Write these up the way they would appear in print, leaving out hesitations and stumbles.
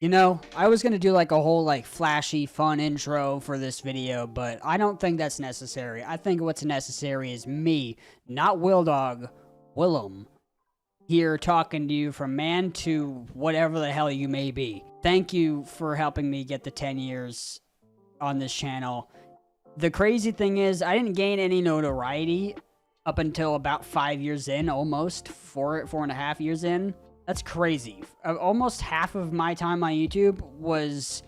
You know, I was gonna do like a whole like flashy fun intro for this video, but I don't think that's necessary. I think what's necessary is me, not WILLDOG, Willem, here talking to you from man to whatever the hell you may be. Thank you for helping me get the 10 years on this channel. The crazy thing is, I didn't gain any notoriety up until about 5 years in, almost, 4.5 years in. That's crazy. Almost half of my time on YouTube was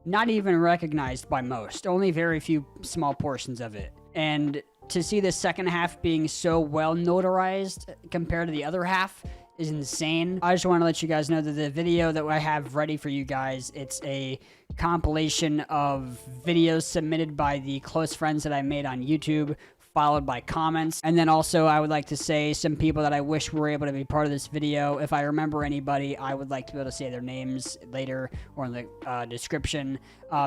not even recognized by most. Only very few small portions of it. And to see the second half being so well notarized compared to the other half is insane. I just want to let you guys know that the video that I have ready for you guys, it's a compilation of videos submitted by the close friends that I made on YouTube, followed by comments. And then also I would like to say some people that I wish were able to be part of this video. If I remember anybody, I would like to be able to say their names later or in the description.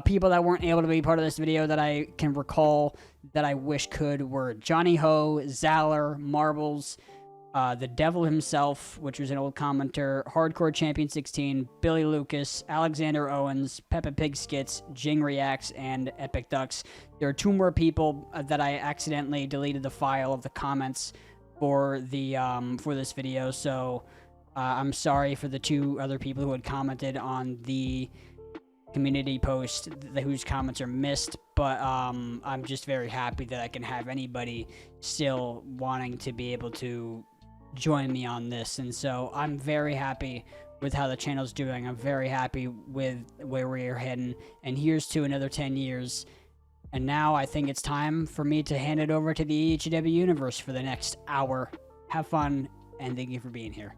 People that weren't able to be part of this video that I can recall that I wish could were Johnny Ho, Zaller, Marbles, the Devil himself, which was an old commenter, Hardcore Champion 16, Billy Lucas, Alexander Owens, Peppa Pig Skits, Jing Reacts, and Epic Ducks. There are two more people that I accidentally deleted the file of the comments for the for this video, so I'm sorry for the two other people who had commented on the community post whose comments are missed, but I'm just very happy that I can have anybody still wanting to be able to join me on this. And so I'm very happy with how the channel's doing. I'm very happy with where we're heading, and here's to another 10 years. And now I think it's time for me to hand it over to the AHCW universe for the next hour. Have fun, and thank you for being here.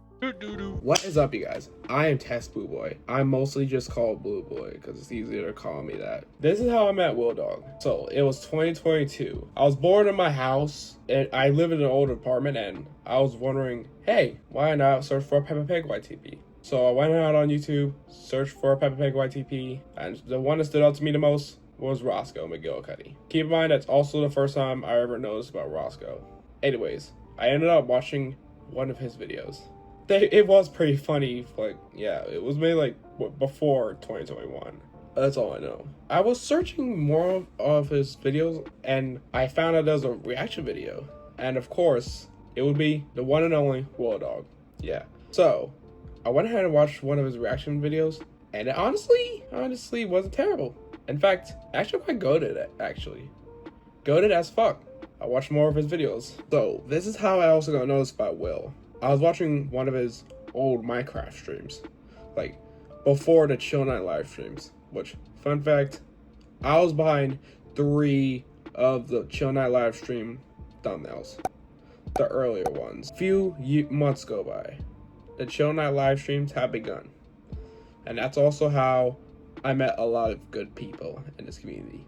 What is up, you guys? I am Test Blue Boy. I'm mostly just called Blue Boy because it's easier to call me that. This is how I met WILLDOG. So it was 2022. I was bored in my house, and I live in an old apartment, and I was wondering, hey, why not search for Peppa Pig YTP? So I went out on YouTube, searched for Peppa Pig YTP, and the one that stood out to me the most was Roscoe McGillicuddy. Keep in mind, that's also the first time I ever noticed about Roscoe. Anyways, I ended up watching one of his videos. It was pretty funny, like, yeah, it was made, like, before 2021. That's all I know. I was searching more of his videos, and I found out there was a reaction video. And, of course, it would be the one and only WILLDOG. Yeah. So, I went ahead and watched one of his reaction videos, and it honestly wasn't terrible. In fact, actually quite goated, actually. Goated as fuck. I watched more of his videos. So, this is how I also got noticed by Will. I was watching one of his old Minecraft streams, like before the Chill Night live streams, which, fun fact, I was behind 3 of the Chill Night live stream thumbnails, the earlier ones. Few months go by, the Chill Night live streams have begun, and that's also how I met a lot of good people in this community.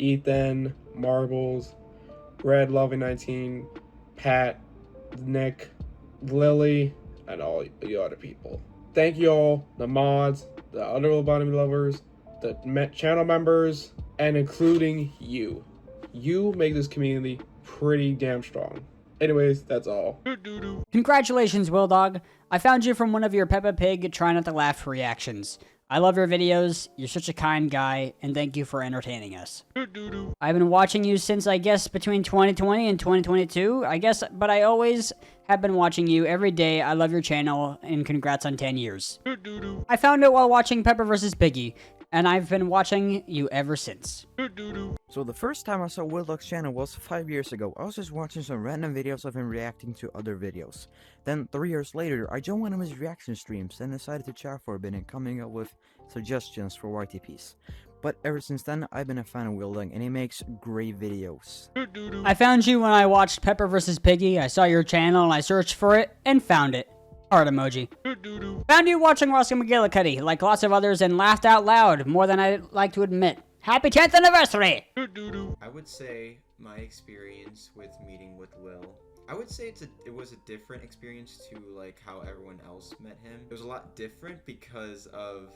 Ethan, Marbles, Red Loving 19, Pat, Nick, Lily, and all the other people. Thank you all, the mods, the other lobotomy lovers, the channel members, and including you. You make this community pretty damn strong. Anyways, that's all. Congratulations, WILLDOG. I found you from one of your Peppa Pig Try Not to Laugh reactions. I love your videos, you're such a kind guy, and thank you for entertaining us. I've been watching you since, I guess, between 2020 and 2022, but I always have been watching you every day. I love your channel, and congrats on 10 years. I found it while watching Pepper vs. Piggy, and I've been watching you ever since. So the first time I saw WILLDOG's channel was 5 years ago. I was just watching some random videos of him reacting to other videos. Then 3 years later, I joined one of his reaction streams and decided to chat for a bit and coming up with suggestions for YTPs. But ever since then, I've been a fan of WILLDOG, and he makes great videos. I found you when I watched Pepper vs. Piggy. I saw your channel and I searched for it and found it. Heart emoji. Found you watching Roscoe McGillicuddy, like lots of others, and laughed out loud, more than I'd like to admit. Happy 10th anniversary! I would say my experience with meeting with Will, I would say it was a different experience to like how everyone else met him. It was a lot different because of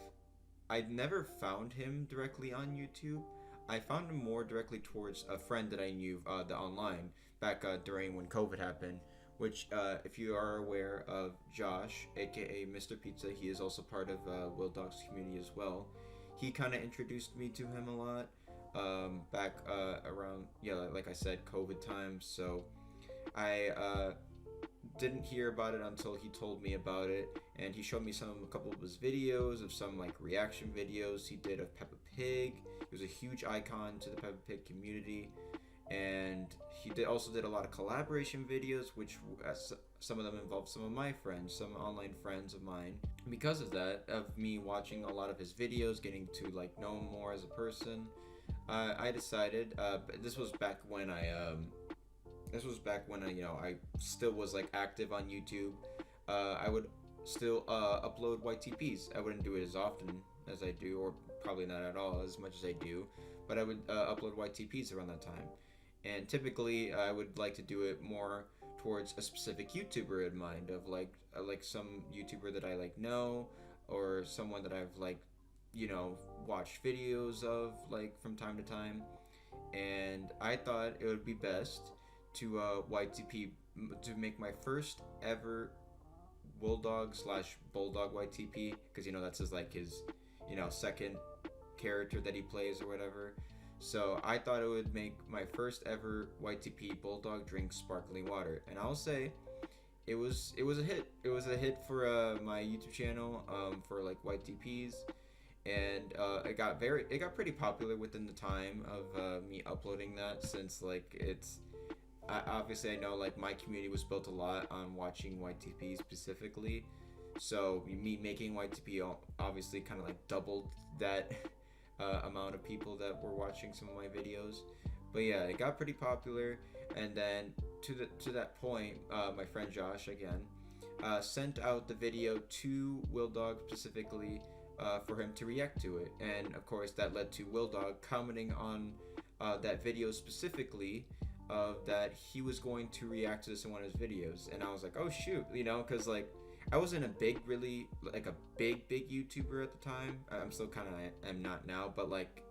I'd never found him directly on YouTube. I found him more directly towards a friend that I knew the online back during when COVID happened. which, if you are aware of Josh, aka Mr. Pizza, he is also part of WILLDOG's community as well. He kind of introduced me to him a lot back around, yeah, like I said, COVID times. So I didn't hear about it until he told me about it, and he showed me a couple of his videos of some like reaction videos he did of Peppa Pig. He was a huge icon to the Peppa Pig community, and he also did a lot of collaboration videos, which some of them involved some of my friends, some online friends of mine. Because of that, of me watching a lot of his videos, getting to like know him more as a person, I decided. This was back when I you know, I still was like active on YouTube. I would still upload YTPs. I wouldn't do it as often as I do, or probably not at all as much as I do, but I would upload YTPs around that time. And typically I would like to do it more towards a specific YouTuber in mind, of like some YouTuber that I like know, or someone that I've like, you know, watched videos of like from time to time. And I thought it would be best to YTP, to make my first ever WILLDOG/Bulldog YTP, because you know that's his like his, you know, second character that he plays or whatever. So I thought it would make my first ever YTP Bulldog drinks sparkling water, and I'll say it was a hit. It was a hit for my YouTube channel for like YTPs, and it got pretty popular within the time of me uploading that, since like obviously I know like my community was built a lot on watching YTP specifically, so me making YTP obviously kind of like doubled that amount of people that were watching some of my videos. But yeah, it got pretty popular, and then to that point, my friend Josh again sent out the video to WILLDOG specifically for him to react to it, and of course that led to WILLDOG commenting on that video specifically, that he was going to react to this in one of his videos. And I was like, oh shoot, you know, because like I wasn't a big YouTuber at the time. I'm still kind of am not now, but like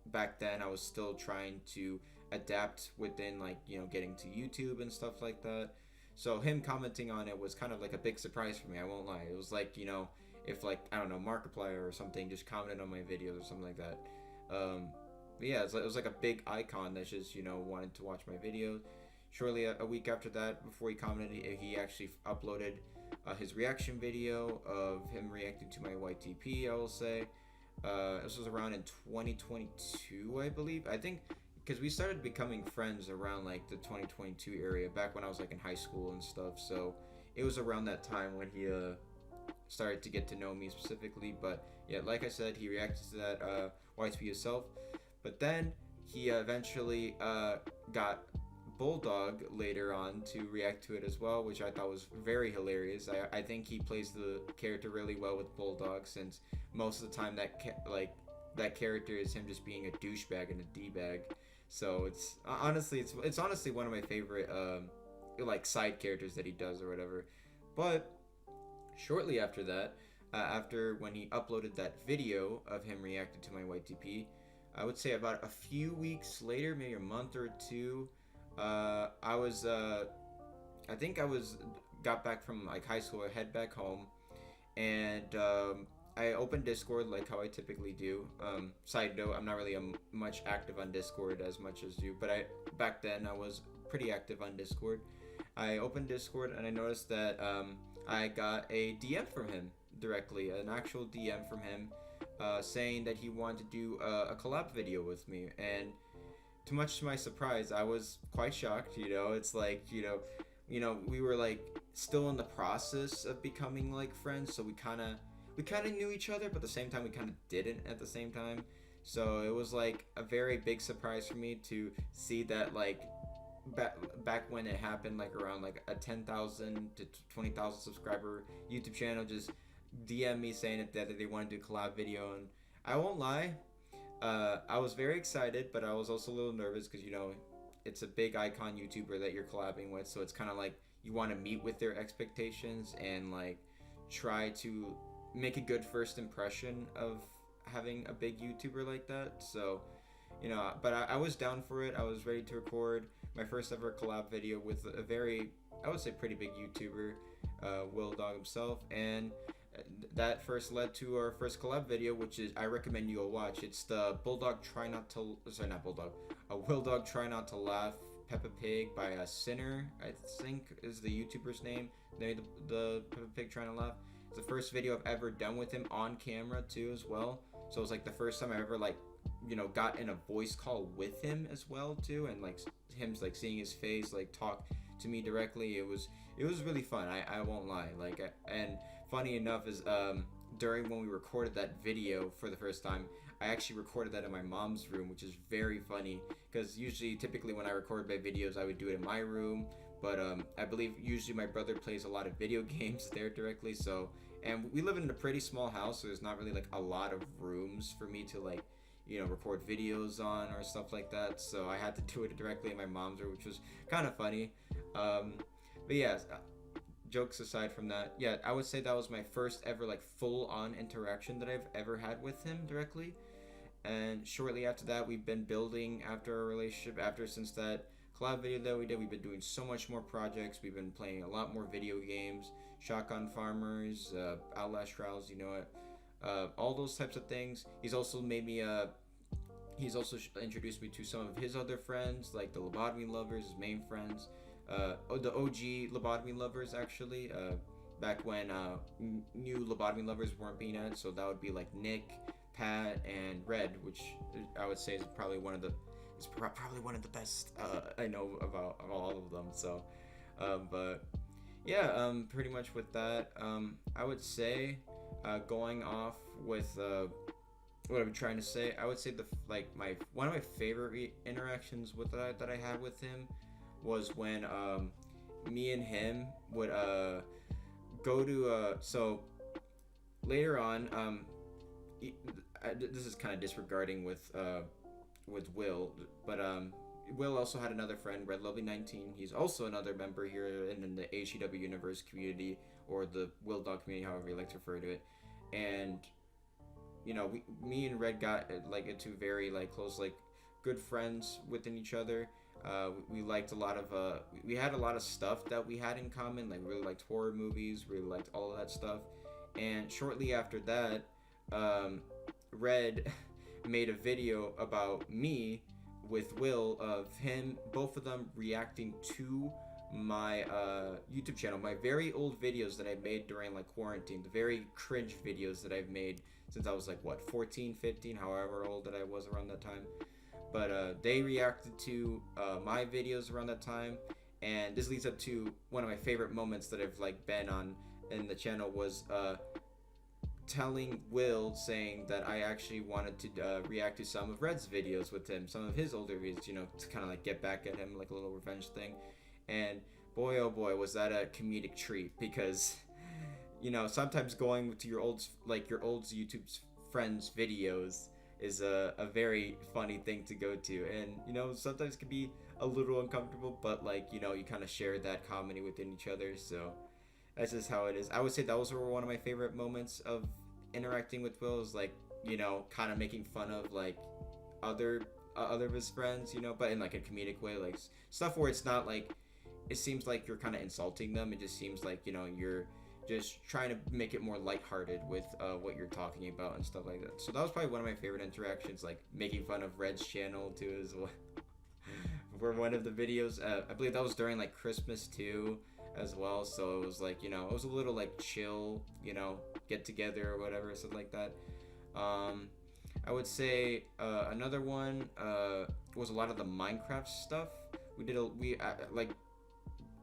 back then I was still trying to adapt within like, you know, getting to YouTube and stuff like that. So him commenting on it was kind of like a big surprise for me, I won't lie. It was like, you know, if like, I don't know, Markiplier or something just commented on my videos or something like that. But yeah, it was like a big icon that just, you know, wanted to watch my videos. Shortly a week after that, before he commented, he actually uploaded his reaction video of him reacting to my YTP, I will say. This was around in 2022, I believe. I think because we started becoming friends around like the 2022 area, back when I was like in high school and stuff. So it was around that time when he started to get to know me specifically. But yeah, like I said, he reacted to that YTP himself. But then he eventually got Bulldog later on to react to it as well, which I thought was very hilarious. I think he plays the character really well with Bulldog, since most of the time that character is him just being a douchebag and a d-bag. So it's honestly one of my favorite like side characters that he does or whatever. But shortly after that, after when he uploaded that video of him reacting to my YTP, I would say about a few weeks later, maybe a month or two, I think I got back from like high school. I head back home, and I opened Discord like how I typically do. Side note, I'm not really much active on Discord as much as you, but back then I was pretty active on Discord. I opened Discord and I noticed that I got a DM from him directly, an actual DM from him, saying that he wanted to do a collab video with me. And to much to my surprise, I was quite shocked. You know, it's like, you know, we were like still in the process of becoming like friends, so we kind of knew each other, but at the same time we kind of didn't at the same time. So it was like a very big surprise for me to see that, like back when it happened, like around like a 10,000 to 20,000 subscriber YouTube channel just DM me saying that they want to do a collab video. And I won't lie, I was very excited, but I was also a little nervous because, you know, it's a big icon YouTuber that you're collabing with, so it's kind of like you want to meet with their expectations and like try to make a good first impression of having a big YouTuber like that. So you know, but I was down for it. I was ready to record my first ever collab video with a very, I would say, pretty big YouTuber, WILLDOG himself, and that first led to our first collab video, which is, I recommend you go watch. It's the Bulldog Try Not to, sorry, not Bulldog, a WILLDOG Try Not to Laugh Peppa Pig by a Sinner, I think is the YouTuber's name. The Peppa Pig Trying to Laugh. It's the first video I've ever done with him on camera too, as well. So it was like the first time I ever, like, you know, got in a voice call with him as well too, and like him like seeing his face like talk to me directly. It was really fun. I won't lie. Like, and funny enough is during when we recorded that video for the first time, I actually recorded that in my mom's room, which is very funny because typically when I record my videos, I would do it in my room, but I believe usually my brother plays a lot of video games there directly. So, and we live in a pretty small house, so there's not really like a lot of rooms for me to, like, you know, record videos on or stuff like that. So I had to do it directly in my mom's room, which was kind of funny. But yeah, jokes aside from that, yeah, I would say that was my first ever like full-on interaction that I've ever had with him directly. And shortly after that, we've been building after our relationship. Since that collab video that we did, we've been doing so much more projects. We've been playing a lot more video games, Shotgun Farmers, Outlast Trials, you know it, all those types of things. He's also introduced me to some of his other friends, like the Lobotomy Lovers, his main friends, the OG Lobotomy Lovers actually, back when new Lobotomy Lovers weren't being added. So that would be like Nick, Pat, and Red, which I would say is probably one of the best I know of all of them. So, but yeah, pretty much with that, I would say, going off with what I'm trying to say, I would say one of my favorite interactions with that I had with him was when me and him would go to so later on, this is kind of disregarding with Will, but Will also had another friend, Red Lovely 19. He's also another member here in the AHCW universe community, or the WILLDOG community, however you like to refer to it. And you know, me and Red got like into very like close, like good friends within each other. We liked a lot of we had a lot of stuff that we had in common. Like, really liked horror movies, really liked all of that stuff. And shortly after that, Red made a video about me with Will, of both of them reacting to my YouTube channel, my very old videos that I made during like quarantine, the very cringe videos that I've made since I was like 14, 15, however old that I was around that time. But they reacted to my videos around that time, and this leads up to one of my favorite moments that I've like been on in the channel, was telling Will, saying that I actually wanted to react to some of Red's videos with him, some of his older videos, you know, to kind of like get back at him, like a little revenge thing. And boy, oh boy, was that a comedic treat, because, you know, sometimes going to your old YouTube friends' videos is a very funny thing to go to, and, you know, sometimes it can be a little uncomfortable, but, like, you know, you kind of share that comedy within each other, so that's just how it is. I would say those were one of my favorite moments of interacting with Will, is like, you know, kind of making fun of like other of his friends, you know, but in like a comedic way, like stuff where it's not like, it seems like you're kind of insulting them. It just seems like, you know, you're just trying to make it more lighthearted with what you're talking about and stuff like that. So that was probably one of my favorite interactions, like making fun of Red's channel too as well. For one of the videos, I believe that was during like Christmas too as well, so it was like, you know, it was a little like chill, you know, get together or whatever, something like that. I would say another one was a lot of the Minecraft stuff. We like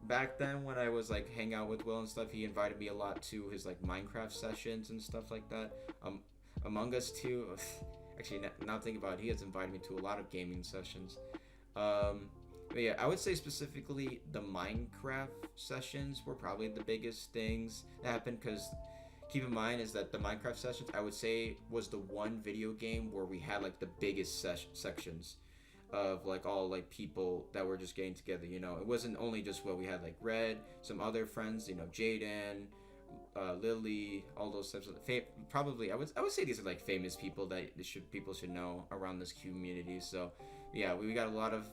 back then when I was like hang out with Will and stuff, he invited me a lot to his like Minecraft sessions and stuff like that. Among Us too. Actually, now thinking about it, he has invited me to a lot of gaming sessions. But yeah, I would say specifically the Minecraft sessions were probably the biggest things that happened, because keep in mind is that the Minecraft sessions, I would say, was the one video game where we had like the biggest sections of like all like people that were just getting together, you know. It wasn't only just what we had, like Red, some other friends, you know, Jaden, Lily, all those types of probably I would say these are like famous people that people should know around this community. So yeah, we got a lot of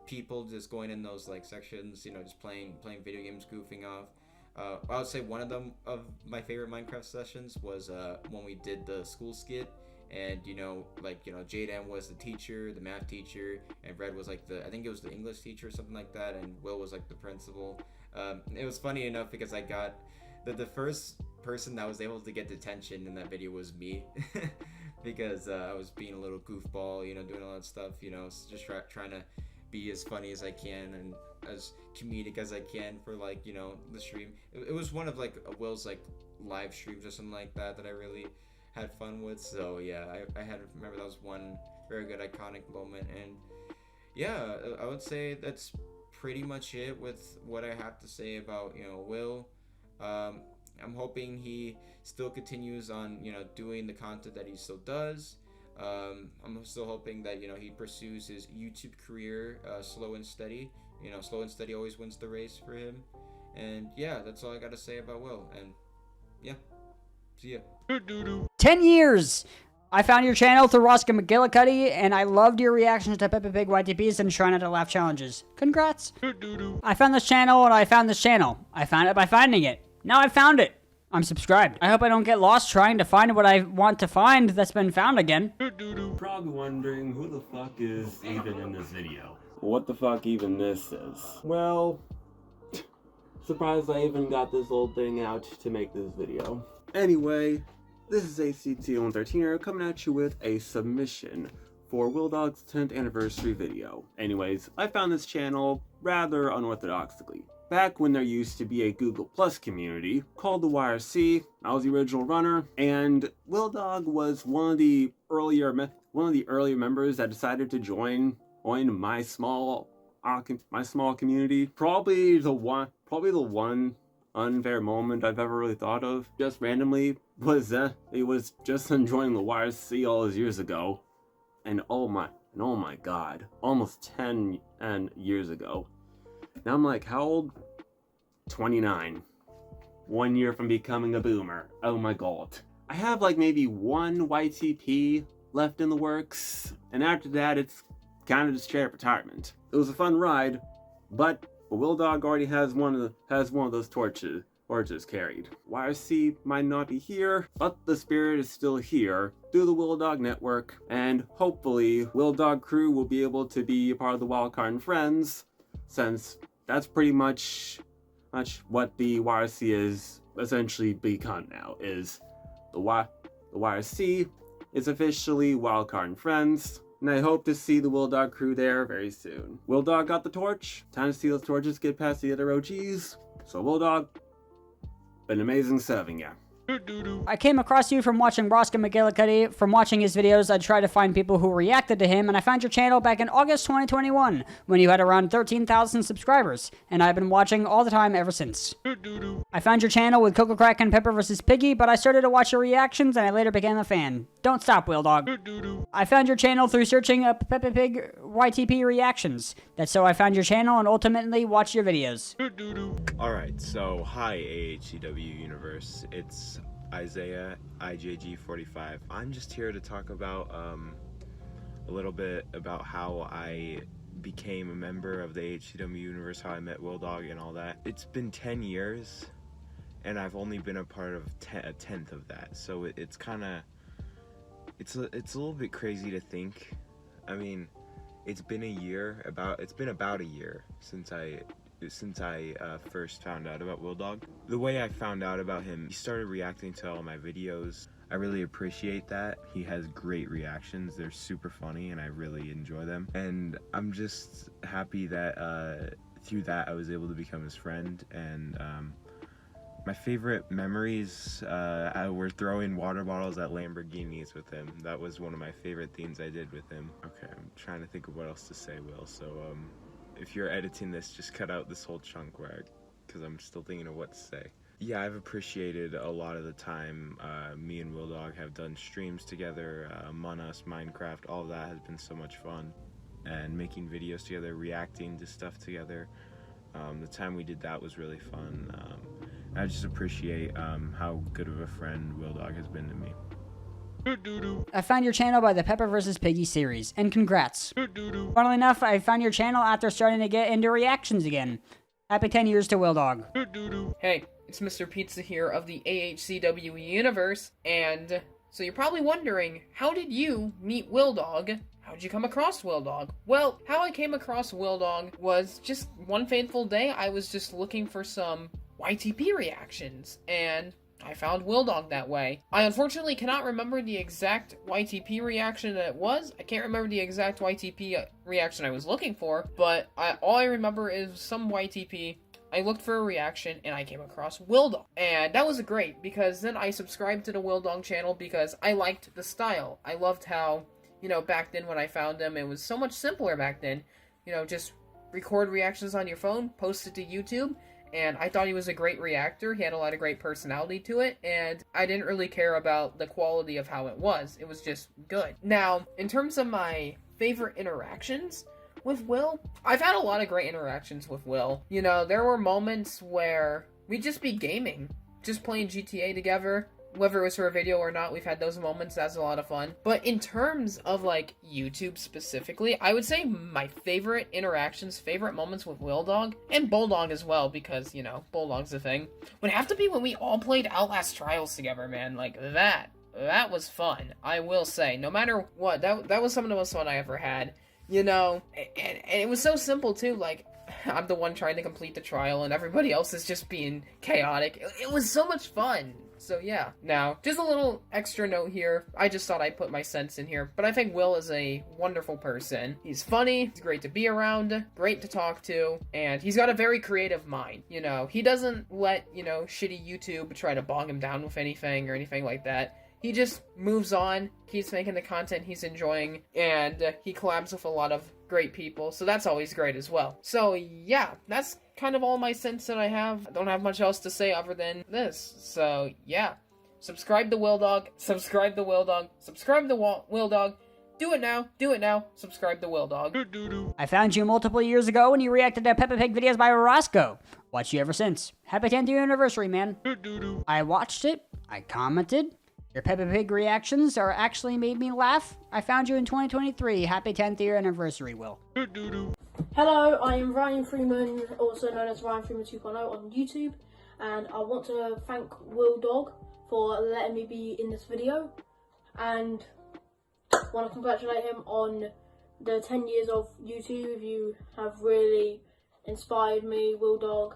people just going in those like sections, you know, just playing video games, goofing off. I would say one of my favorite Minecraft sessions was when we did the school skit, and Jaden was the teacher, the math teacher, and Red was like I think it was the English teacher or something like that, and Will was like the principal. It was funny enough because I got the first person that was able to get detention in that video was me. Because I was being a little goofball, you know, doing all that stuff, you know, just trying to be as funny as I can and as comedic as I can for, like, you know, the stream. It was one of like Will's like live streams or something like that I really had fun with. So yeah, I had remember that was one very good iconic moment. And yeah, I would say that's pretty much it with what I have to say about, you know, Will. I'm hoping he still continues on, you know, doing the content that he still does. I'm still hoping that, you know, he pursues his YouTube career slow and steady. You know, slow and steady always wins the race for him. And yeah, that's all I got to say about Will. And yeah, see ya. 10 years! I found your channel through Roscoe McGillicuddy, and I loved your reactions to Peppa Pig YTPs and Try Not to Laugh challenges. Congrats! I found this channel, and I found this channel. I found it by finding it. Now I found it. I'm subscribed. I hope I don't get lost trying to find what I want to find that's been found again. Probably wondering who the fuck is even in this video. What the fuck even this is? Well, surprised I even got this old thing out to make this video. Anyway, this is AHCW coming at you with a submission for WILLDOG's 10th anniversary video. Anyways, I found this channel rather unorthodoxly. Back when there used to be a Google Plus community called the YRC, I was the original runner, and WILLDOG was one of the earlier members that decided to join my small community. Probably the one unfair moment I've ever really thought of, just randomly, was it was just enjoying the YRC all those years ago, and oh my god, almost 10 years ago. Now I'm like, how old? 29. 1 year from becoming a boomer. Oh my god. I have like maybe one YTP left in the works, and after that it's kind of just straight retirement. It was a fun ride, but WILLDOG already has one of those torches carried. YRC might not be here, but the spirit is still here through the WILLDOG network, and hopefully WILLDOG crew will be able to be a part of the Wildcard and Friends, since that's pretty much what the YRC is essentially become now. Is the YRC is officially Wildcard and Friends, and I hope to see the WILLDOG crew there very soon. WILLDOG got the torch. Time to see those torches get past the other OGs. So WILLDOG, been amazing serving ya. I came across you from watching Roscoe McGillicuddy. From watching his videos, I tried to find people who reacted to him, and I found your channel back in August 2021, when you had around 13,000 subscribers, and I've been watching all the time ever since. I found your channel with Coco Crack and Pepper vs. Piggy, but I started to watch your reactions, and I later became a fan. Don't stop, WILLDOG. I found your channel through searching up Peppa Pig YTP reactions. That's so I found your channel and ultimately watched your videos. Alright, so hi AHCW universe, it's Isaiah IJG45. I'm just here to talk about a little bit about how I became a member of the AHCW universe, how I met WILLDOG and all that. It's been 10 years and I've only been a part of a tenth of that, so it's kind of it's a little bit crazy to think. I mean, it's been about a year since I first found out about WILLDOG. The way I found out about him, he started reacting to all my videos. I really appreciate that. He has great reactions. They're super funny and I really enjoy them. And I'm just happy that through that I was able to become his friend. And my favorite memories were throwing water bottles at Lamborghinis with him. That was one of my favorite things I did with him. Okay, I'm trying to think of what else to say, Will. So if you're editing this, just cut out this whole chunk because I'm still thinking of what to say. Yeah, I've appreciated a lot of the time me and WILLDOG have done streams together, Among Us, Minecraft, all of that has been so much fun. And making videos together, reacting to stuff together. The time we did that was really fun. I just appreciate how good of a friend WILLDOG has been to me. I found your channel by the Pepper vs. Piggy series, and congrats. Funnily enough, I found your channel after starting to get into reactions again. Happy 10 years to WILLDOG. Hey, it's Mr. Pizza here of the AHCW universe, and so you're probably wondering, how did you meet WILLDOG? How'd you come across WILLDOG? Well, how I came across WILLDOG was just one fateful day. I was just looking for some YTP reactions, and I found WILLDOG that way. I unfortunately cannot remember the exact YTP reaction that it was. I can't remember the exact YTP reaction I was looking for, but all I remember is some YTP. I looked for a reaction, and I came across WILLDOG. And that was great, because then I subscribed to the WILLDOG channel because I liked the style. I loved how, you know, back then when I found him, it was so much simpler back then. You know, just record reactions on your phone, post it to YouTube, and I thought he was a great reactor. He had a lot of great personality to it, and I didn't really care about the quality of how it was. It was just good. Now, in terms of my favorite interactions with Will, I've had a lot of great interactions with Will. You know, there were moments where we'd just be gaming, just playing GTA together. Whether it was for a video or not, we've had those moments. That's a lot of fun. But in terms of, like, YouTube specifically, I would say my favorite interactions, favorite moments with WILLDOG, and Bulldog as well, because, you know, Bulldog's a thing, would have to be when we all played Outlast Trials together, man. Like, that was fun, I will say. No matter what, that was some of the most fun I ever had. You know, and it was so simple, too. Like, I'm the one trying to complete the trial, and everybody else is just being chaotic. It was so much fun. So yeah. Now, just a little extra note here. I just thought I'd put my sense in here. But I think Will is a wonderful person. He's funny, he's great to be around, great to talk to, and he's got a very creative mind. You know, he doesn't let, you know, shitty YouTube try to bog him down with anything or anything like that. He just moves on, keeps making the content he's enjoying, and he collabs with a lot of great people, so that's always great as well. So yeah, that's kind of all my sense that I have. I don't have much else to say other than this. So yeah, subscribe to WILLDOG, subscribe to WILLDOG, subscribe to WILLDOG. Do it now, subscribe to WILLDOG. I found you multiple years ago when you reacted to Peppa Pig videos by Roscoe. Watched you ever since. Happy 10th year anniversary, man. I watched it, I commented. Your Peppa Pig reactions are actually made me laugh. I found you in 2023. Happy 10th year anniversary, Will. Hello, I am Ryan Freeman, also known as Ryan Freeman 2.0 on YouTube, and I want to thank WILLDOG for letting me be in this video, and want to congratulate him on the 10 years of YouTube. You have really inspired me, WILLDOG,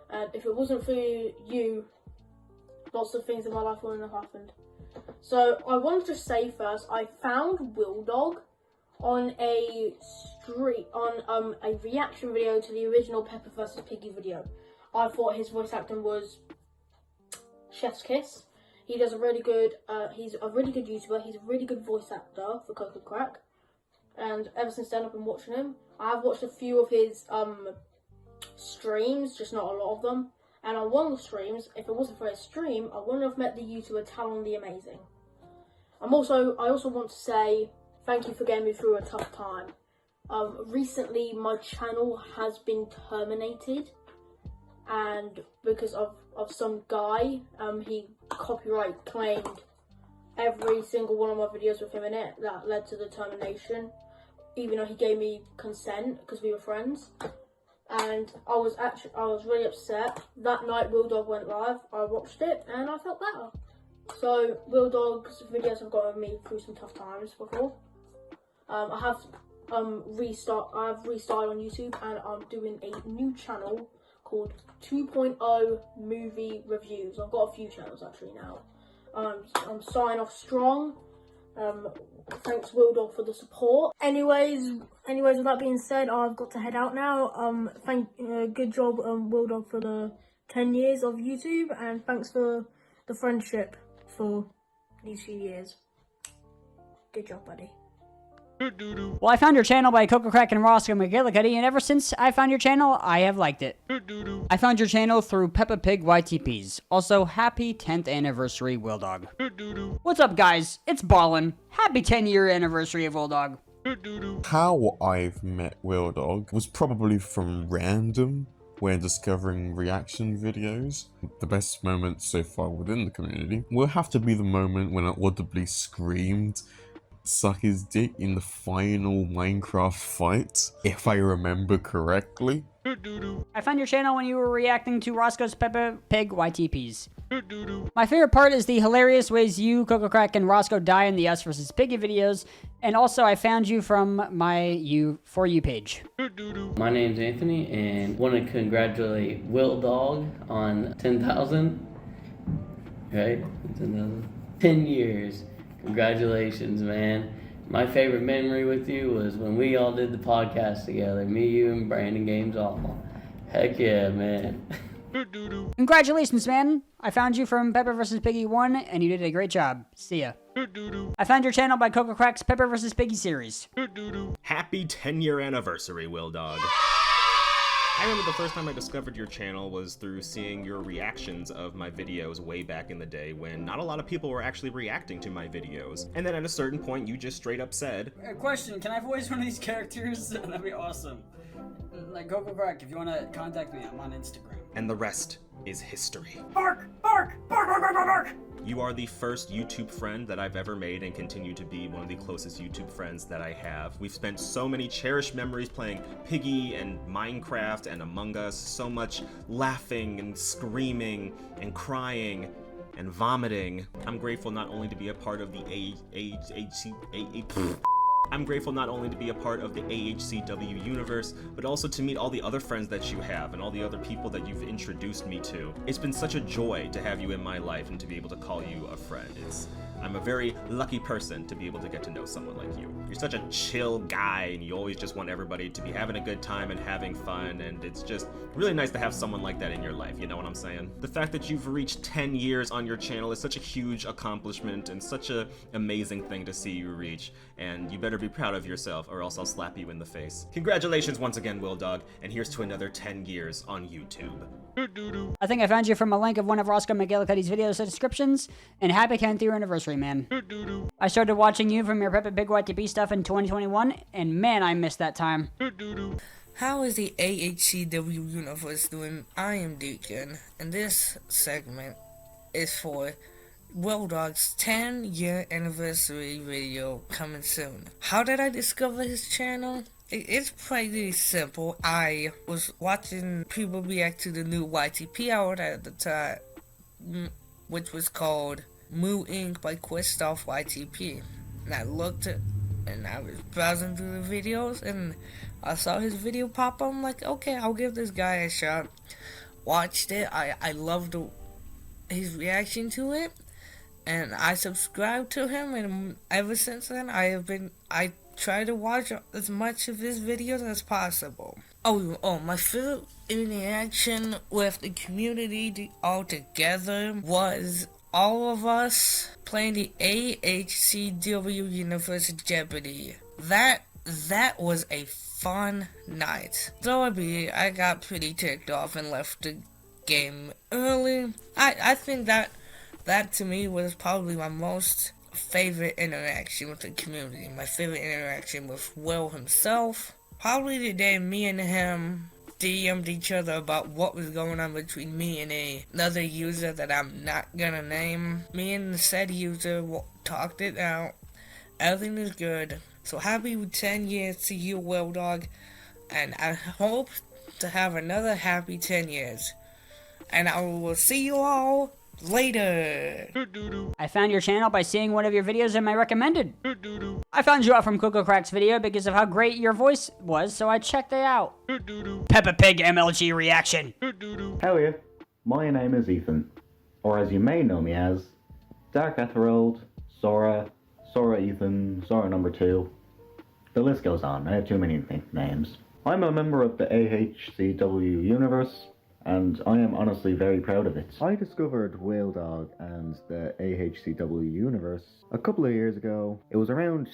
and if it wasn't for you, lots of things in my life wouldn't have happened. So I wanted to say first, I found WILLDOG on a a reaction video to the original Pepper vs. Piggy video. I thought his voice acting was chef's kiss. He does a really good, he's a really good YouTuber, he's a really good voice actor for Coca Crack. And ever since then I've been watching him. I have watched a few of his streams, just not a lot of them. And on one of the streams, if it wasn't for his stream, I wouldn't have met the YouTuber Talon the Amazing. I also want to say thank you for getting me through a tough time. Recently, my channel has been terminated, and because of some guy, he copyright claimed every single one of my videos with him in it. That led to the termination, even though he gave me consent because we were friends. And I was really upset. That night WILLDOG went live, I watched it and I felt better. So WILLDOG's videos have gotten me through some tough times before. I have restarted on YouTube, and I'm doing a new channel called 2.0 Movie Reviews. I've got a few channels actually now. I'm starting off strong. Thanks WILLDOG for the support. Anyways, with that being said, I've got to head out now. Good job WILLDOG for the 10 years of YouTube, and thanks for the friendship for these few years. Good job, buddy. Well, I found your channel by Coca Crack and Roscoe McGillicuddy, and ever since I found your channel, I have liked it. I found your channel through Peppa Pig YTPs. Also, happy 10th anniversary, WILLDOG. What's up, guys? It's Ballin. Happy 10-year anniversary of WILLDOG. How I've met WILLDOG was probably from random. when discovering reaction videos, the best moment so far within the community will have to be the moment when I audibly screamed "suck his dick" in the final Minecraft fight, if I remember correctly. I found your channel when you were reacting to Roscoe's Peppa Pig YTPs. My favorite part is the hilarious ways you, Coco Crack, and Roscoe die in the Us vs. Piggy videos, and also I found you from my For You page. My name's Anthony, and want to congratulate WILLDOG on 10,000, right? 10,000? 10 years. Congratulations, man. My favorite memory with you was when we all did the podcast together. Me, you, and Brandon Games all. Heck yeah, man. Congratulations, man. I found you from Peppa vs. Piggy 1, and you did a great job. See ya. I found your channel by Coco Crack's Peppa vs. Piggy series. Happy 10-year anniversary, WILLDOG. I remember the first time I discovered your channel was through seeing your reactions of my videos way back in the day when not a lot of people were actually reacting to my videos. And then at a certain point, you just straight up said, Question, can I voice one of these characters? That'd be awesome. Like Coco Crack, if you want to contact me, I'm on Instagram. and the rest is history. Bark! Bark! Bark! Bark! Bark! Bark! Bark! You are the first YouTube friend that I've ever made and continue to be one of the closest YouTube friends that I have. We've spent so many cherished memories playing Piggy and Minecraft and Among Us, so much laughing and screaming and crying and vomiting. I'm grateful not only to be a part of the I'm grateful not only to be a part of the AHCW universe, but also to meet all the other friends that you have and all the other people that you've introduced me to. It's been such a joy to have you in my life and to be able to call you a friend. I'm a very lucky person to be able to get to know someone like you. You're such a chill guy and you always just want everybody to be having a good time and having fun, and it's just really nice to have someone like that in your life, you know what I'm saying? The fact that you've reached 10 years on your channel is such a huge accomplishment and such an amazing thing to see you reach, and you better be proud of yourself or else I'll slap you in the face. Congratulations once again, WILLDOG, and here's to another 10 years on YouTube. I think I found you from a link of one of Roscoe McGillicuddy's videos in descriptions, and happy 10th year anniversary, man. I started watching you from your Peppa Pig YTP stuff in 2021, and man, I missed that time. How is the AHCW universe doing? I am Deacon, and this segment is for WILLDOG's 10-year anniversary video coming soon. How did I discover his channel? It's pretty simple. I was watching people react to the new YTP out at the time, which was called Moo Inc. by Christoph YTP. And I looked at, and I was browsing through the videos, and I saw his video pop up. I'm like, okay, I'll give this guy a shot. Watched it. I loved his reaction to it, and I subscribed to him. And ever since then, I try to watch as much of his videos as possible. Oh, my favorite interaction with the community all together was all of us playing the AHCW Universe Jeopardy. That was a fun night. Though I got pretty ticked off and left the game early. I think that to me was probably my most favorite interaction with the community. My favorite interaction with Will himself. Probably the day me and him DM'd each other about what was going on between me and another user that I'm not gonna name. Me and the said user talked it out. Everything is good. So happy 10 years to you, WILLDOG. And I hope to have another happy 10 years. And I will see you all later. I found your channel by seeing one of your videos in my recommended. I found you out from Coco Crack's video because of how great your voice was, so I checked it out. Peppa Pig MLG reaction. Hell yeah. My name is Ethan, or as you may know me as, Dark Etherold, Sora Ethan, Sora number 2. The list goes on, I have too many names. I'm a member of the AHCW universe, and I am honestly very proud of it. I discovered WILLDOG and the AHCW universe a couple of years ago. It was around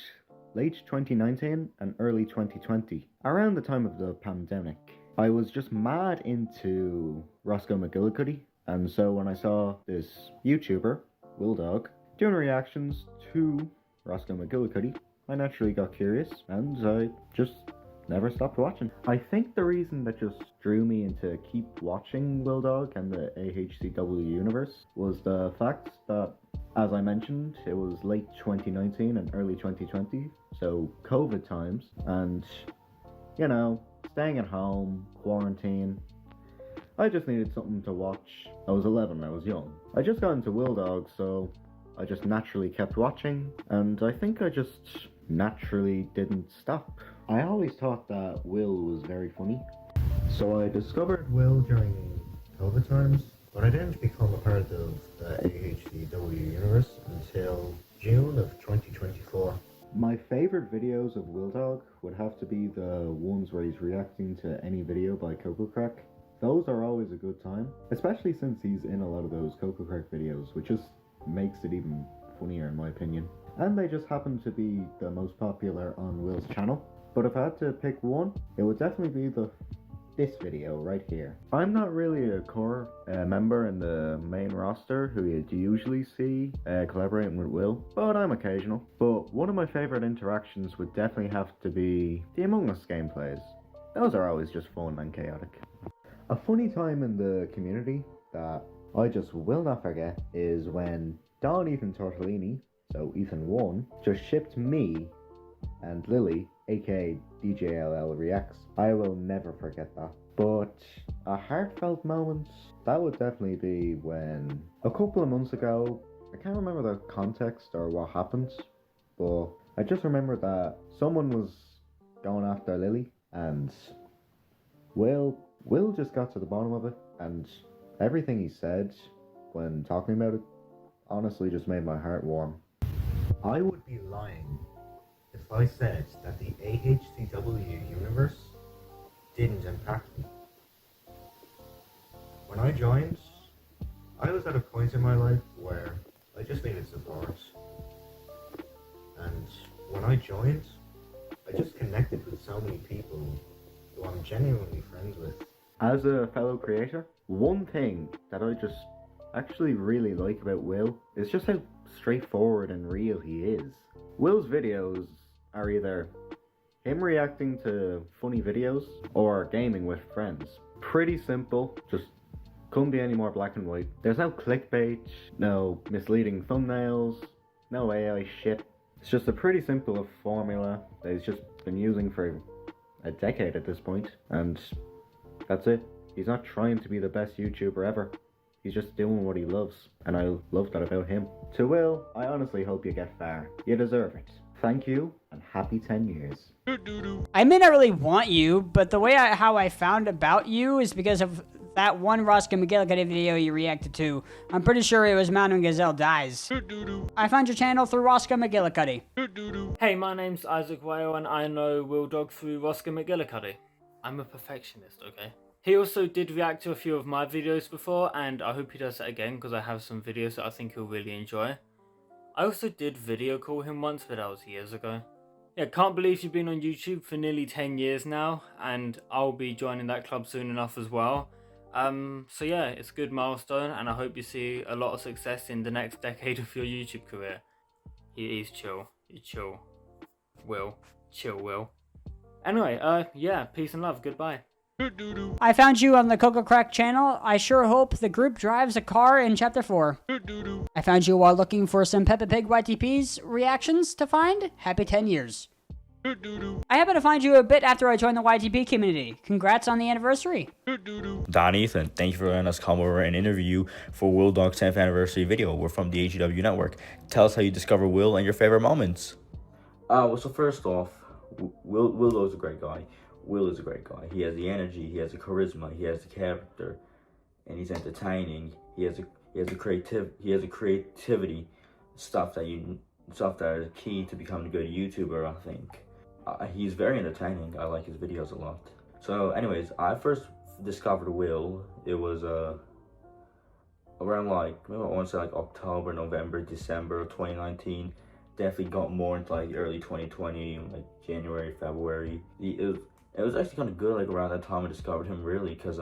late 2019 and early 2020, around the time of the pandemic. I was just mad into Roscoe McGillicuddy, and so when I saw this YouTuber, WILLDOG, doing reactions to Roscoe McGillicuddy, I naturally got curious, and I just never stopped watching. I think the reason that just drew me into keep watching WILLDOG and the AHCW universe was the fact that, as I mentioned, it was late 2019 and early 2020, so COVID times, and, you know, staying at home, quarantine. I just needed something to watch. I was 11, I was young. I just got into WILLDOG, so I just naturally kept watching, and I think I just naturally didn't stop. I always thought that Will was very funny. So I discovered Will during COVID times, but I didn't become a part of the AHCW universe until June of 2024. My favorite videos of WILLDOG would have to be the ones where he's reacting to any video by CocoCrack. Those are always a good time, especially since he's in a lot of those CocoCrack videos, which just makes it even funnier in my opinion. And they just happen to be the most popular on Will's channel. But if I had to pick one, it would definitely be this video right here. I'm not really a core member in the main roster who you'd usually see collaborating with Will, but I'm occasional. But one of my favorite interactions would definitely have to be the Among Us gameplays. Those are always just fun and chaotic. A funny time in the community that I just will not forget is when Don Ethan Tortellini, so Ethan 1, just shipped me and Lily, aka DJLL Reacts. I will never forget that. But a heartfelt moment, that would definitely be when a couple of months ago, I can't remember the context or what happened, but I just remember that someone was going after Lily and Will just got to the bottom of it, and everything he said when talking about it honestly just made my heart warm. I would be lying if I said that the AHCW universe didn't impact me. When I joined, I was at a point in my life where I just needed support. And when I joined, I just connected with so many people who I'm genuinely friends with. As a fellow creator, one thing that I just actually really like about Will is just how straightforward and real he is. Will's videos are either him reacting to funny videos or gaming with friends. Pretty simple, just couldn't be any more black and white. There's no clickbait, no misleading thumbnails, no AI shit. It's just a pretty simple formula that he's just been using for a decade at this point, and that's it. He's not trying to be the best YouTuber ever. He's just doing what he loves, and I love that about him. To Will, I honestly hope you get far. You deserve it. Thank you, and happy 10 years. I may not really want you, but the way how I found about you is because of that one Roscoe McGillicuddy video you reacted to. I'm pretty sure it was Mountain Gazelle Dies. I found your channel through Roscoe McGillicuddy. Hey, my name's Isaac Whale, and I know WILLDOG through Roscoe McGillicuddy. I'm a perfectionist, okay? He also did react to a few of my videos before, and I hope he does that again because I have some videos that I think he'll really enjoy. I also did video call him once, but that was years ago. Yeah, can't believe you've been on YouTube for nearly 10 years now, and I'll be joining that club soon enough as well. So yeah, it's a good milestone, and I hope you see a lot of success in the next decade of your YouTube career. He's chill. He's chill. Will. Chill, Will. Anyway, yeah, peace and love. Goodbye. I found you on the CocoCrack channel. I sure hope the group drives a car in Chapter 4. I found you while looking for some Peppa Pig YTP's reactions to find. Happy 10 years. I happened to find you a bit after I joined the YTP community. Congrats on the anniversary. Don Ethan, thank you for letting us come over and interview you for WILLDOG's 10th anniversary video. We're from the AHCW network. Tell us how you discover Will and your favorite moments. Well, so first off, WILLDOG's a great guy. Will is a great guy. He has the energy, he has the charisma, he has the character, and he's entertaining. He has a creativity, stuff that is key to becoming a good YouTuber, I think. He's very entertaining. I like his videos a lot. So anyways, I first discovered Will, it was around I want to say October, November, December of 2019. Definitely got more into early 2020, January, February. It was actually kind of good around that time I discovered him really, because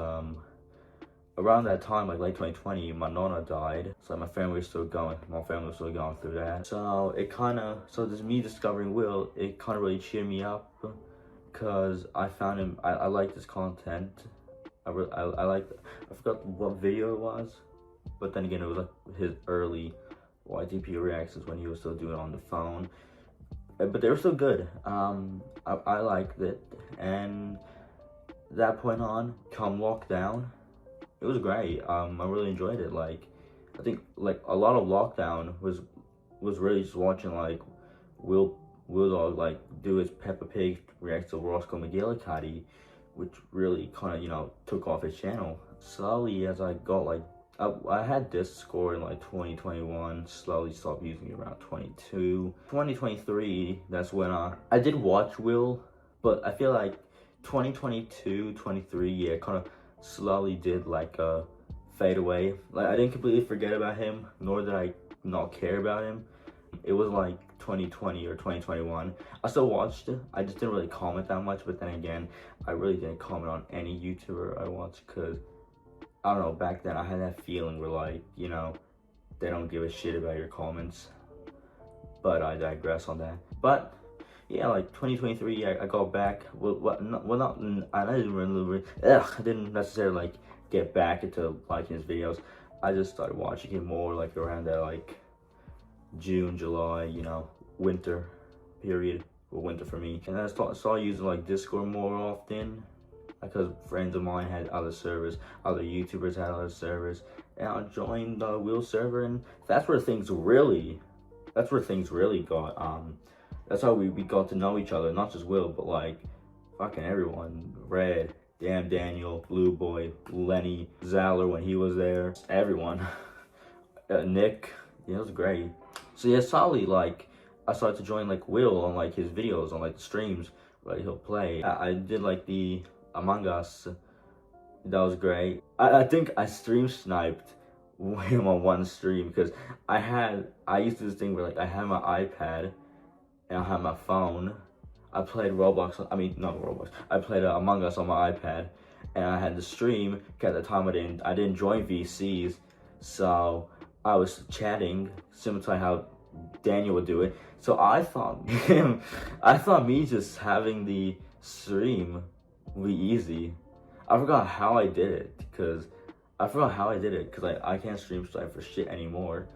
around that time, late 2020, my nonna died. So my family was still going through that. So this me discovering Will, it kind of really cheered me up, because I found him. I liked his content. I forgot what video it was, but then again, it was like his early YTP reactions when he was still doing it on the phone. But they were still good. I liked it, and that point on, come lockdown, it was great. I really enjoyed it. Like, I think like a lot of lockdown was really just watching like WILLDOG like do his Peppa Pig react to Roscoe McGillicuddy, which really kind of, you know, took off his channel. Slowly as I got like, I had Discord in like 2021, slowly stopped using it around 22. 2023, that's when I did watch Will, but I feel like 2022, 23, yeah, kind of slowly did like fade away. Like, I didn't completely forget about him, nor did I not care about him. It was like 2020 or 2021. I still watched it. I just didn't really comment that much, but then again, I really didn't comment on any YouTuber I watched because, I don't know, back then I had that feeling where like, you know, they don't give a shit about your comments. But I digress on that. But yeah, like 2023, I got back. I didn't necessarily like get back into liking his videos. I just started watching him more like around that like June, July, you know, winter period, or winter for me. And I started using like Discord more often because friends of mine had other servers, other YouTubers had other servers, and I joined the Will server, and that's where things really got. That's how we got to know each other, not just Will, but like fucking everyone. Red, Damn Daniel, Blue Boy, Lenny, Zaller when he was there, everyone. Nick, yeah, it was great. So yeah, solidly like I started to join like Will on like his videos, on like the streams where he'll play. I did like the Among Us, that was great. I think I stream sniped him on one stream because I used to do this thing where like I had my iPad and I had my phone. I played Roblox, I mean not Roblox, I played Among Us on my iPad, and I had the stream because at the time I didn't join VCs, so I was chatting similar to how Daniel would do it. So I thought me just having the stream would be easy. I forgot how I did it because I can't stream snipe for shit anymore.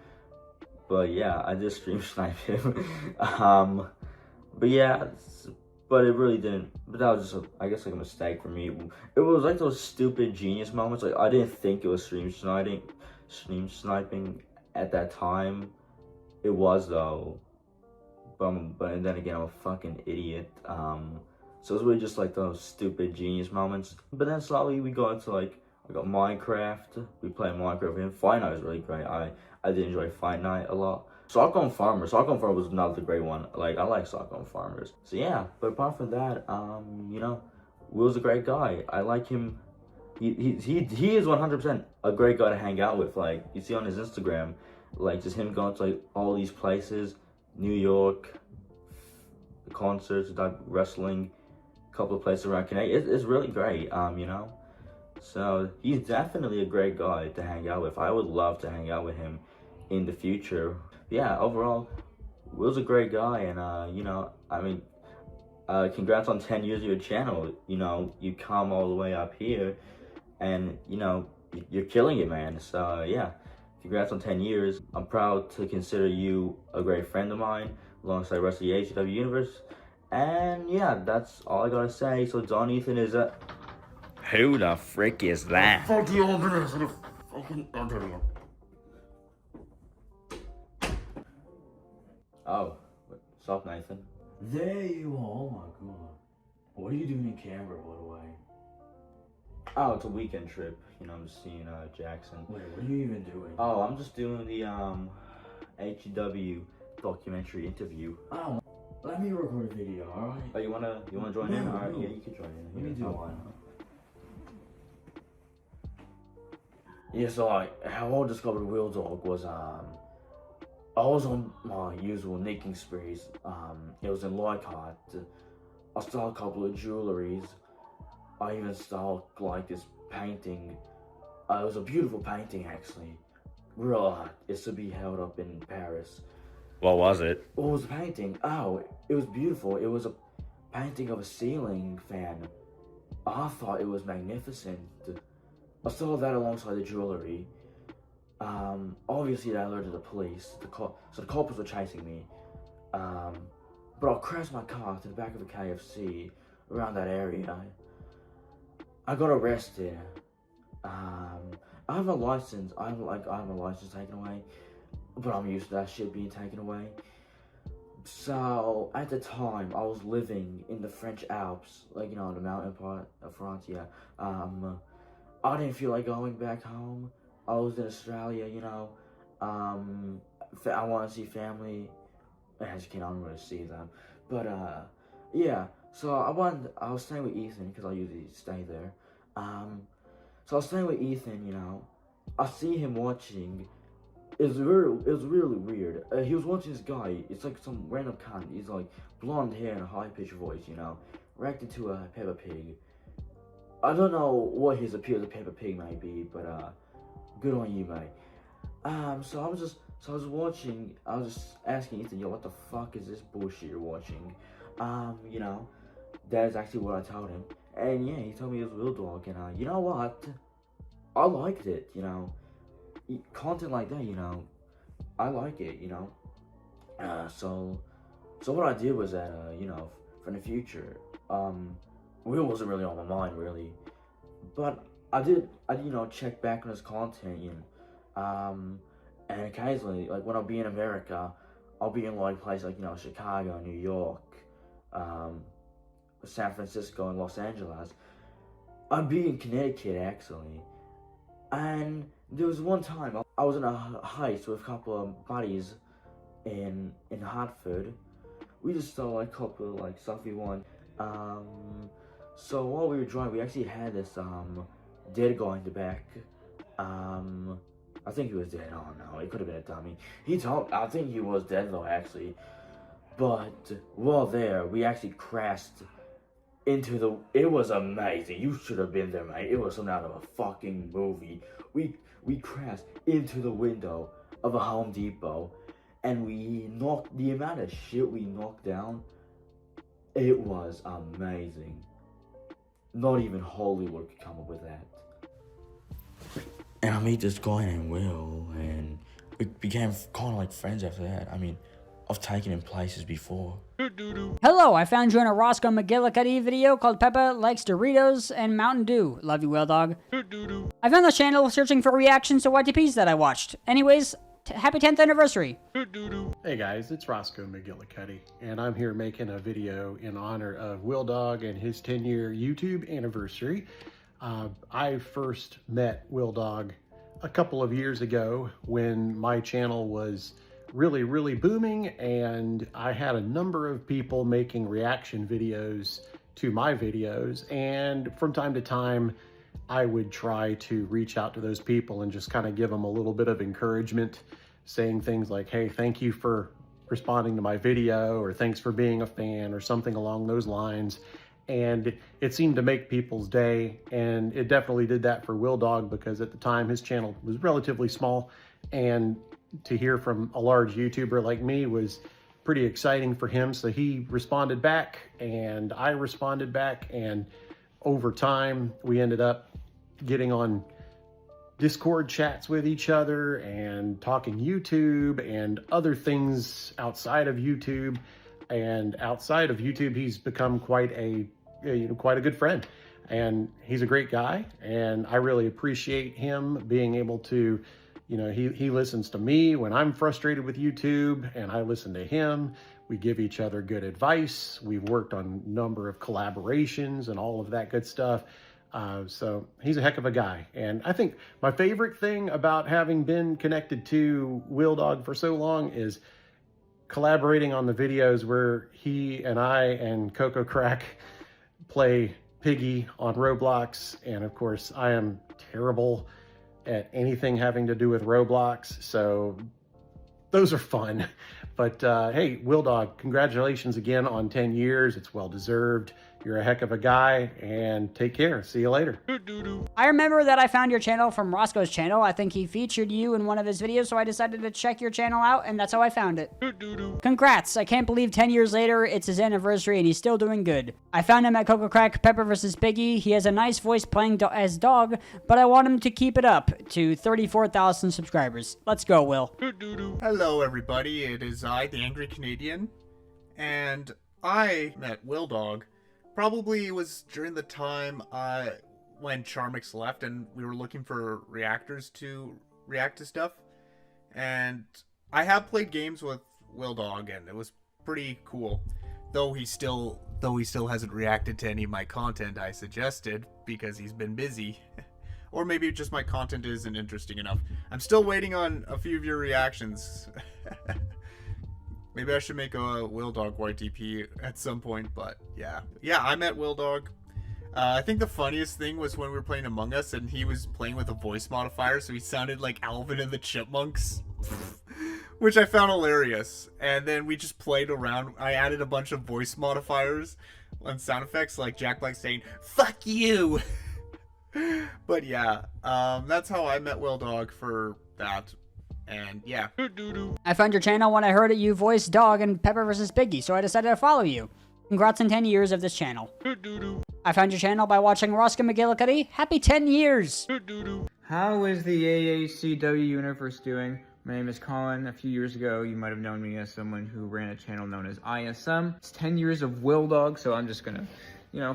But yeah, I just stream snipe him. But yeah, but it really didn't. But that was just I guess like a mistake for me. It was like those stupid genius moments. Like I didn't think it was stream sniping at that time. It was though. But then again, I'm a fucking idiot. So it was really just like those stupid genius moments. But then slowly we got into like, I got Minecraft. We played Minecraft with him. Fight Night was really great. I did enjoy Fight Night a lot. Sock on Farmer was another great one. Like, I like Sock on Farmers. So yeah, but apart from that, you know, Will's a great guy. I like him. He is 100% a great guy to hang out with. Like, you see on his Instagram, like, just him going to like all these places, New York, concerts, like wrestling, a couple of places around Connecticut. It's really great, you know. So he's definitely a great guy to hang out with. I would love to hang out with him in the future. Yeah, overall, Will's a great guy, and you know, I mean, congrats on 10 years of your channel. You know, you come all the way up here, and you know, you're killing it, man. So yeah, congrats on 10 years. I'm proud to consider you a great friend of mine, alongside the rest of the AHCW universe. And yeah, that's all I gotta say. So Don Ethan is a... Who the frick is that? Fuck you, open this and fucking enter you. Oh, what's up, Nathan? There you are. Oh my god. What are you doing in Canberra, by the way? Oh, it's a weekend trip. You know, I'm just seeing Jackson. Wait, what are you even doing? Oh, I'm just doing the AHCW documentary interview. Oh, let me record a video, alright? Oh, you wanna join in? Alright, yeah, you can join in. Let me do one. Yeah, so how I discovered WILLDOG was I was on my usual nicking sprees. It was in Leichhardt. I stole a couple of jewelries. I even stole like this painting. It was a beautiful painting actually. Real art. It's to be held up in Paris. What was it? What was the painting? Oh, it was beautiful. It was painting of a ceiling fan. I thought it was magnificent. I saw that alongside the jewelry. Obviously I alerted the police, so the cops were chasing me. But I crashed my car to the back of a KFC around that area. I got arrested. I have a license. I have my license taken away, but I'm used to that shit being taken away. So at the time, I was living in the French Alps, like, you know, the mountain part of France. Yeah. I didn't feel like going back home. I was in Australia, you know. I want to see family. As you can, I don't really see them. But yeah. So I was staying with Ethan because I usually stay there. So I was staying with Ethan, you know. I see him watching. It was really weird. He was watching this guy. It's like some random cunt. He's like blonde hair and a high pitched voice, you know, reacting to a Peppa Pig. I don't know what his appeal to Peppa Pig may be, but good on you, mate. So I was watching. I was just asking Ethan, yo, what the fuck is this bullshit you're watching? You know, that is actually what I told him. And yeah, he told me it was WILLDOG, and you know what? I liked it, you know. Content like that, you know, I like it, you know. So what I did was that, you know, for the future, Will wasn't really on my mind, really. But I did, you know, check back on his content, and occasionally, like, when I'll be in America, I'll be in, like, places like, you know, Chicago, New York, San Francisco, and Los Angeles. I'd be in Connecticut, actually. And there was one time I was in a heist with a couple of buddies in Hartford. We just saw like a couple of like stuff we want. So while we were driving, we actually had this dead guy in the back. I think he was dead. Oh no, it could have been a dummy. I think he was dead though, actually. But while there, we actually crashed into it was amazing. You should have been there, mate. It was something out of a fucking movie. We crashed into the window of a Home Depot, and we knocked, the amount of shit we knocked down, it was amazing. Not even Hollywood could come up with that. And I made this guy named Will, and we became kind of like friends after that. I mean, I've taken him places before. Hello, I found you in a Roscoe McGillicuddy video called Peppa Likes Doritos and Mountain Dew. Love you, WILLDOG. I found the channel searching for reactions to YTPs that I watched. Anyways, happy 10th anniversary. Hey guys, it's Roscoe McGillicuddy, and I'm here making a video in honor of WILLDOG and his 10-year YouTube anniversary. I first met WILLDOG a couple of years ago when my channel was really booming, and I had a number of people making reaction videos to my videos, and from time to time I would try to reach out to those people and just kind of give them a little bit of encouragement, saying things like, hey, thank you for responding to my video, or thanks for being a fan, or something along those lines. And it seemed to make people's day, and it definitely did that for WILLDOG, because at the time his channel was relatively small, and to hear from a large YouTuber like me was pretty exciting for him. So he responded back, and I responded back, and over time we ended up getting on Discord chats with each other and talking YouTube and other things outside of YouTube. And outside of YouTube, he's become quite a good friend, and he's a great guy, and I really appreciate him being able to, you know, he listens to me when I'm frustrated with YouTube, and I listen to him. We give each other good advice. We've worked on a number of collaborations and all of that good stuff. So he's a heck of a guy. And I think my favorite thing about having been connected to WILLDOG for so long is collaborating on the videos where he and I and Coco Crack play Piggy on Roblox. And of course, I am terrible at anything having to do with Roblox, so those are fun. But hey, WILLDOG, congratulations again on 10 years. It's well deserved. You're a heck of a guy, and take care. See you later. I remember that I found your channel from Roscoe's channel. I think he featured you in one of his videos, so I decided to check your channel out, and that's how I found it. Congrats! I can't believe 10 years later, it's his anniversary, and he's still doing good. I found him at Coco Crack Pepper vs. Piggy. He has a nice voice playing as Dog, but I want him to keep it up to 34,000 subscribers. Let's go, Will. Hello, everybody. It is I, the Angry Canadian, and I met WILLDOG. Probably was during the time when Charmix left and we were looking for reactors to react to stuff. And I have played games with WILLDOG and it was pretty cool. Though he still hasn't reacted to any of my content I suggested because he's been busy. Or maybe just my content isn't interesting enough. I'm still waiting on a few of your reactions. Maybe I should make a WILLDOG YTP at some point, but yeah. Yeah, I met WILLDOG. I think the funniest thing was when we were playing Among Us and he was playing with a voice modifier, so he sounded like Alvin and the Chipmunks. Which I found hilarious. And then we just played around. I added a bunch of voice modifiers and sound effects, like Jack Black saying, "Fuck you!" But yeah, that's how I met WILLDOG for that. And yeah. I found your channel when I heard that you voiced Dog in Pepper vs. Piggy, so I decided to follow you. Congrats on 10 years of this channel. I found your channel by watching Roscoe McGillicuddy. Happy 10 years! How is the AHCW universe doing? My name is Colin. A few years ago, you might have known me as someone who ran a channel known as ISM. It's 10 years of WILLDOG, so I'm just gonna,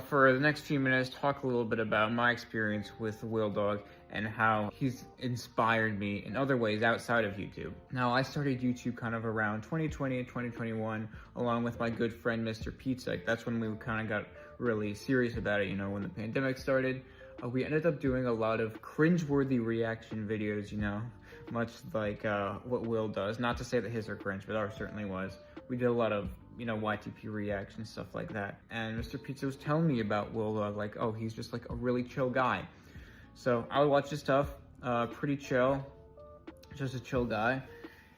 for the next few minutes, talk a little bit about my experience with WILLDOG and how he's inspired me in other ways outside of YouTube. Now, I started YouTube kind of around 2020, 2021, along with my good friend, Mr. Pizza. That's when we kind of got really serious about it, when the pandemic started. We ended up doing a lot of cringeworthy reaction videos, much like what Will does. Not to say that his are cringe, but ours certainly was. We did a lot of, YTP reactions, stuff like that. And Mr. Pizza was telling me about WILLDOG, like, oh, he's just like a really chill guy. So I would watch his stuff, pretty chill, just a chill guy.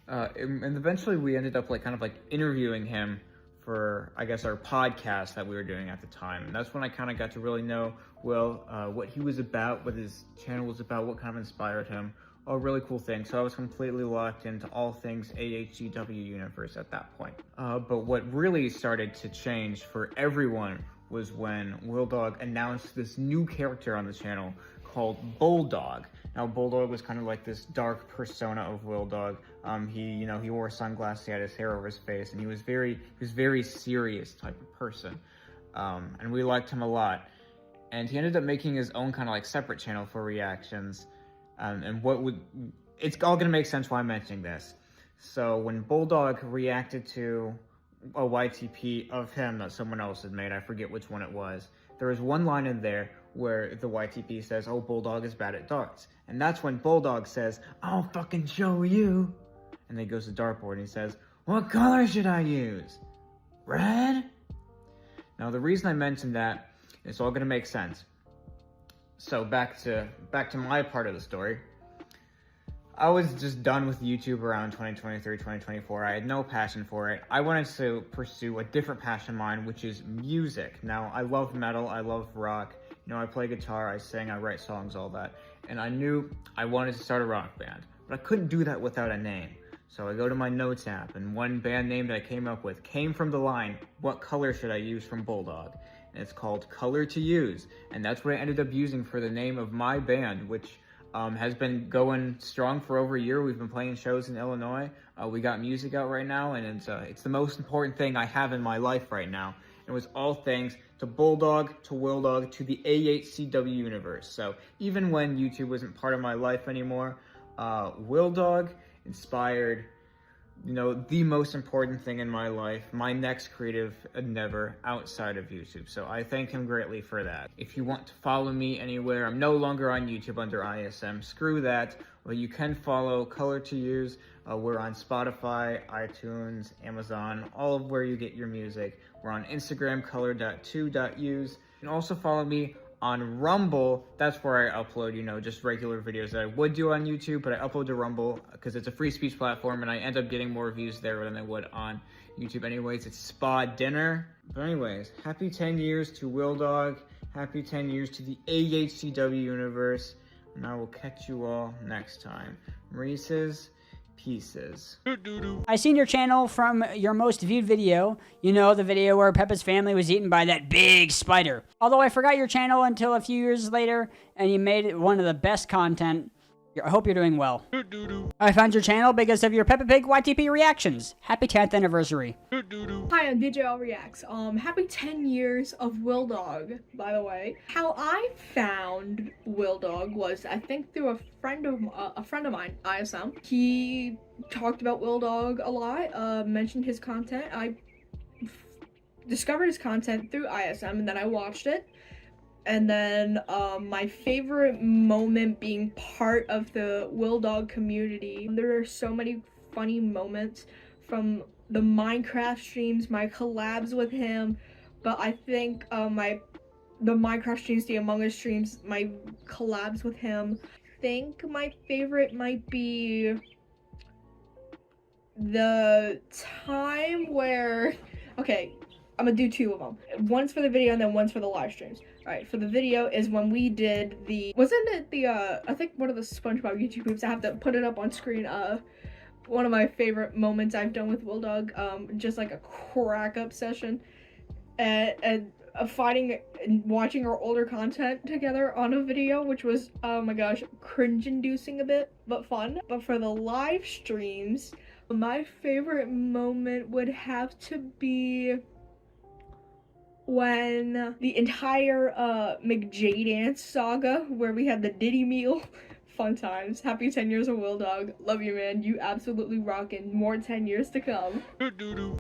And eventually we ended up kind of interviewing him for, I guess, our podcast that we were doing at the time. And that's when I kind of got to really know Will, what he was about, what his channel was about, what kind of inspired him. A really cool thing. So I was completely locked into all things AHCW universe at that point. But what really started to change for everyone was when WILLDOG announced this new character on the channel called Bulldog. Now, Bulldog was kind of like this dark persona of WILLDOG. He wore sunglasses, he had his hair over his face, and he was very serious type of person. And we liked him a lot. And he ended up making his own kind of separate channel for reactions. It's all gonna make sense why I'm mentioning this. So when Bulldog reacted to a YTP of him that someone else had made, I forget which one it was, there was one line in there where the YTP says, "Oh, Bulldog is bad at darts." And that's when Bulldog says, "I'll fucking show you." And then he goes to dartboard and he says, "What color should I use? Red?" Now the reason I mentioned that, it's all gonna make sense. So back to my part of the story. I was just done with YouTube around 2023, 2024. I had no passion for it. I wanted to pursue a different passion of mine, which is music. Now, I love metal, I love rock. I play guitar, I sing, I write songs, all that. And I knew I wanted to start a rock band, but I couldn't do that without a name. So I go to my notes app, and one band name that I came up with came from the line, "What color should I use from Bulldog?" And it's called Color to Use. And that's what I ended up using for the name of my band, which has been going strong for over a year. We've been playing shows in Illinois. We got music out right now, and it's the most important thing I have in my life right now. It was all thanks to Bulldog, to WILLDOG, to the AHCW universe. So even when YouTube wasn't part of my life anymore, WILLDOG inspired, the most important thing in my life, my next creative endeavor outside of YouTube. So I thank him greatly for that. If you want to follow me anywhere, I'm no longer on YouTube under ISM. Screw that. Well, you can follow Color to Use. We're on Spotify, iTunes, Amazon, all of where you get your music. We're on Instagram, color.to.use. You can also follow me on Rumble. That's where I upload, just regular videos that I would do on YouTube, but I upload to Rumble because it's a free speech platform and I end up getting more views there than I would on YouTube anyways. It's spa dinner. But anyways, happy 10 years to WILLDOG. Happy 10 years to the AHCW universe. And I will catch you all next time. Reese's Pieces. I seen your channel from your most viewed video. You know, the video where Peppa's family was eaten by that big spider. Although I forgot your channel until a few years later, and you made it one of the best content. I hope you're doing well. I found your channel because of your Peppa Pig YTP reactions. Happy 10th anniversary. Hi, I'm DJL Reacts. Happy 10 years of WILLDOG, by the way. How I found WILLDOG was, I think, through a friend of mine, ISM. He talked about WILLDOG a lot, mentioned his content. I discovered his content through ISM, and then I watched it. And then my favorite moment being part of the WILLDOG community. There are so many funny moments from the Minecraft streams, my collabs with him, but I think the Minecraft streams, the Among Us streams, my collabs with him. I think my favorite might be the time where, okay, I'm gonna do two of them. One's for the video and then one's for the live streams. Alright, for the video is when we did the, wasn't it the, I think one of the SpongeBob YouTube clips, I have to put it up on screen, one of my favorite moments I've done with WILLDOG, just like a crack up session, and fighting and watching our older content together on a video, which was, oh my gosh, cringe inducing a bit, but fun. But for the live streams, my favorite moment would have to be when the entire McJadance saga, where we had the Diddy meal. Fun times. Happy 10 years of WILLDOG. Love you, man. You absolutely rockin'. More 10 years to come.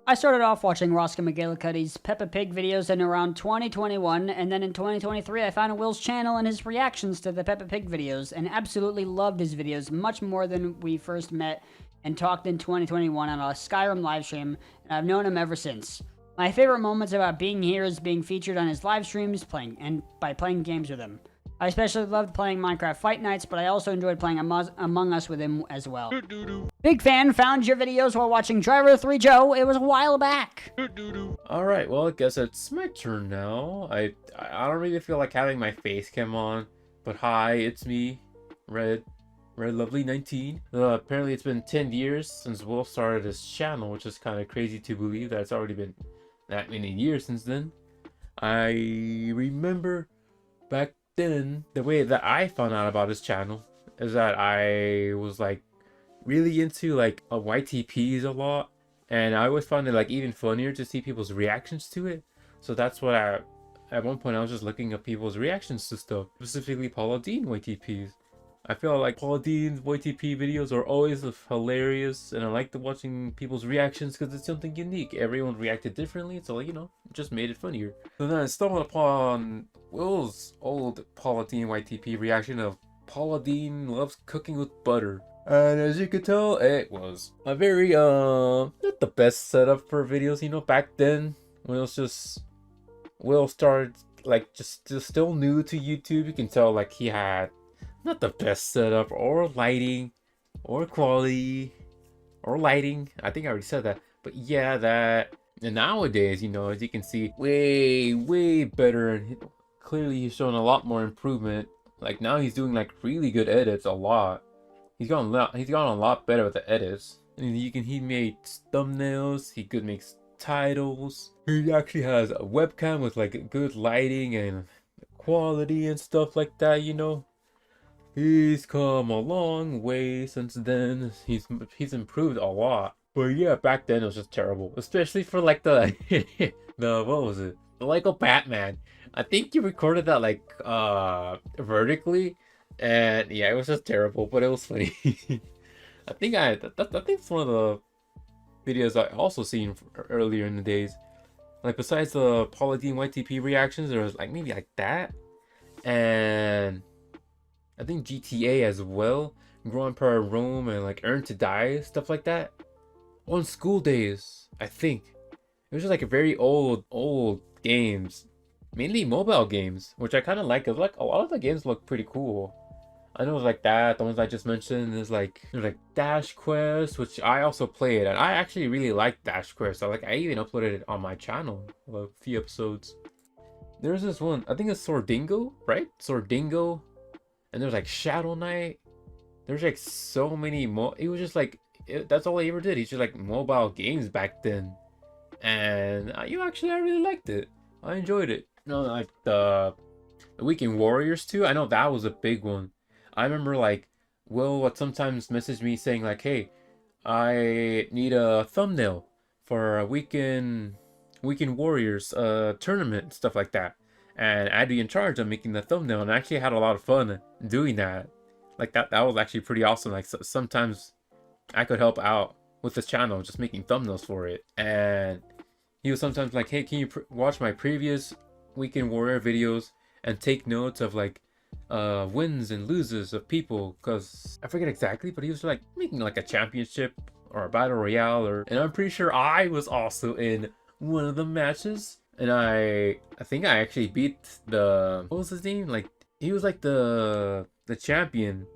I started off watching Roscoe McGillicuddy's Peppa Pig videos in around 2021, and then in 2023 I found Will's channel and his reactions to the Peppa Pig videos, and absolutely loved his videos much more than we first met and talked in 2021 on a Skyrim livestream, and I've known him ever since. My favorite moments about being here is being featured on his live streams by playing games with him. I especially loved playing Minecraft Fight Nights, but I also enjoyed playing Among Us with him as well. Big fan, found your videos while watching Driver 3 Joe. It was a while back. Alright, well, I guess it's my turn now. I don't really feel like having my face cam on, but hi, it's me, Red Lovely 19. Apparently it's been 10 years since Will started his channel, which is kind of crazy to believe that it's already been that many years since then. I remember back then, the way that I found out about his channel is that I was like really into like YTPs a lot, and I always found it like even funnier to see people's reactions to it. So that's what at one point I was just looking up people's reactions to stuff, specifically Paula Deen YTPs. I feel like Paula Deen's YTP videos are always hilarious, and I like watching people's reactions because it's something unique. Everyone reacted differently, so like, you know, it just made it funnier. So then I stumbled upon Will's old Paula Deen YTP reaction of Paula Deen loves cooking with butter. And as you could tell, it was a very, not the best setup for videos, you know, back then. When it was just, Will started, like, just still new to YouTube. You can tell, like, he had not the best setup or lighting or quality or lighting. I think I already said that, but yeah, that. And nowadays, you know, as you can see, way better, and clearly he's showing a lot more improvement. Like now he's doing like really good edits, a lot. He's gotten a lot better with the edits. And he made thumbnails, he could make titles. He actually has a webcam with like good lighting and quality and stuff like that, you know. He's come a long way since then. He's improved a lot. But yeah, back then it was just terrible. Especially for like the what was it? The Lego Batman. I think you recorded that like vertically, and yeah, it was just terrible, but it was funny. I think it's one of the videos I also seen earlier in the days. Like besides the Paula Deen YTP reactions, there was like maybe like that, and I think GTA as well, Grandpa Rome and like Earn to Die, stuff like that. On school days, I think. It was just like a very old games. Mainly mobile games, which I kind of like, because like a lot of the games look pretty cool. I know like that, the ones I just mentioned, there's like Dash Quest, which I also played, and I actually really like Dash Quest. I even uploaded it on my channel, a few episodes. There's this one, I think it's Sordingo, right? Sordingo, and there's like Shadow Knight. There's like so many more. It was just like that's all he ever did. He's just like mobile games back then, and I really liked it. I enjoyed it. You know, like the Weekend Warriors too. I know that was a big one. I remember like Will would sometimes message me saying like, "Hey, I need a thumbnail for a Weekend Warriors tournament," stuff like that. And I'd be in charge of making the thumbnail, and I actually had a lot of fun doing that. Like that was actually pretty awesome. Like sometimes I could help out with this channel just making thumbnails for it. And he was sometimes like, "Hey, can you watch my previous Weekend Warrior videos and take notes of like wins and loses of people?" Because I forget exactly, but he was like making like a championship or a battle royale, and I'm pretty sure I was also in one of the matches, and I think I actually beat the, what was his name, like he was like the champion,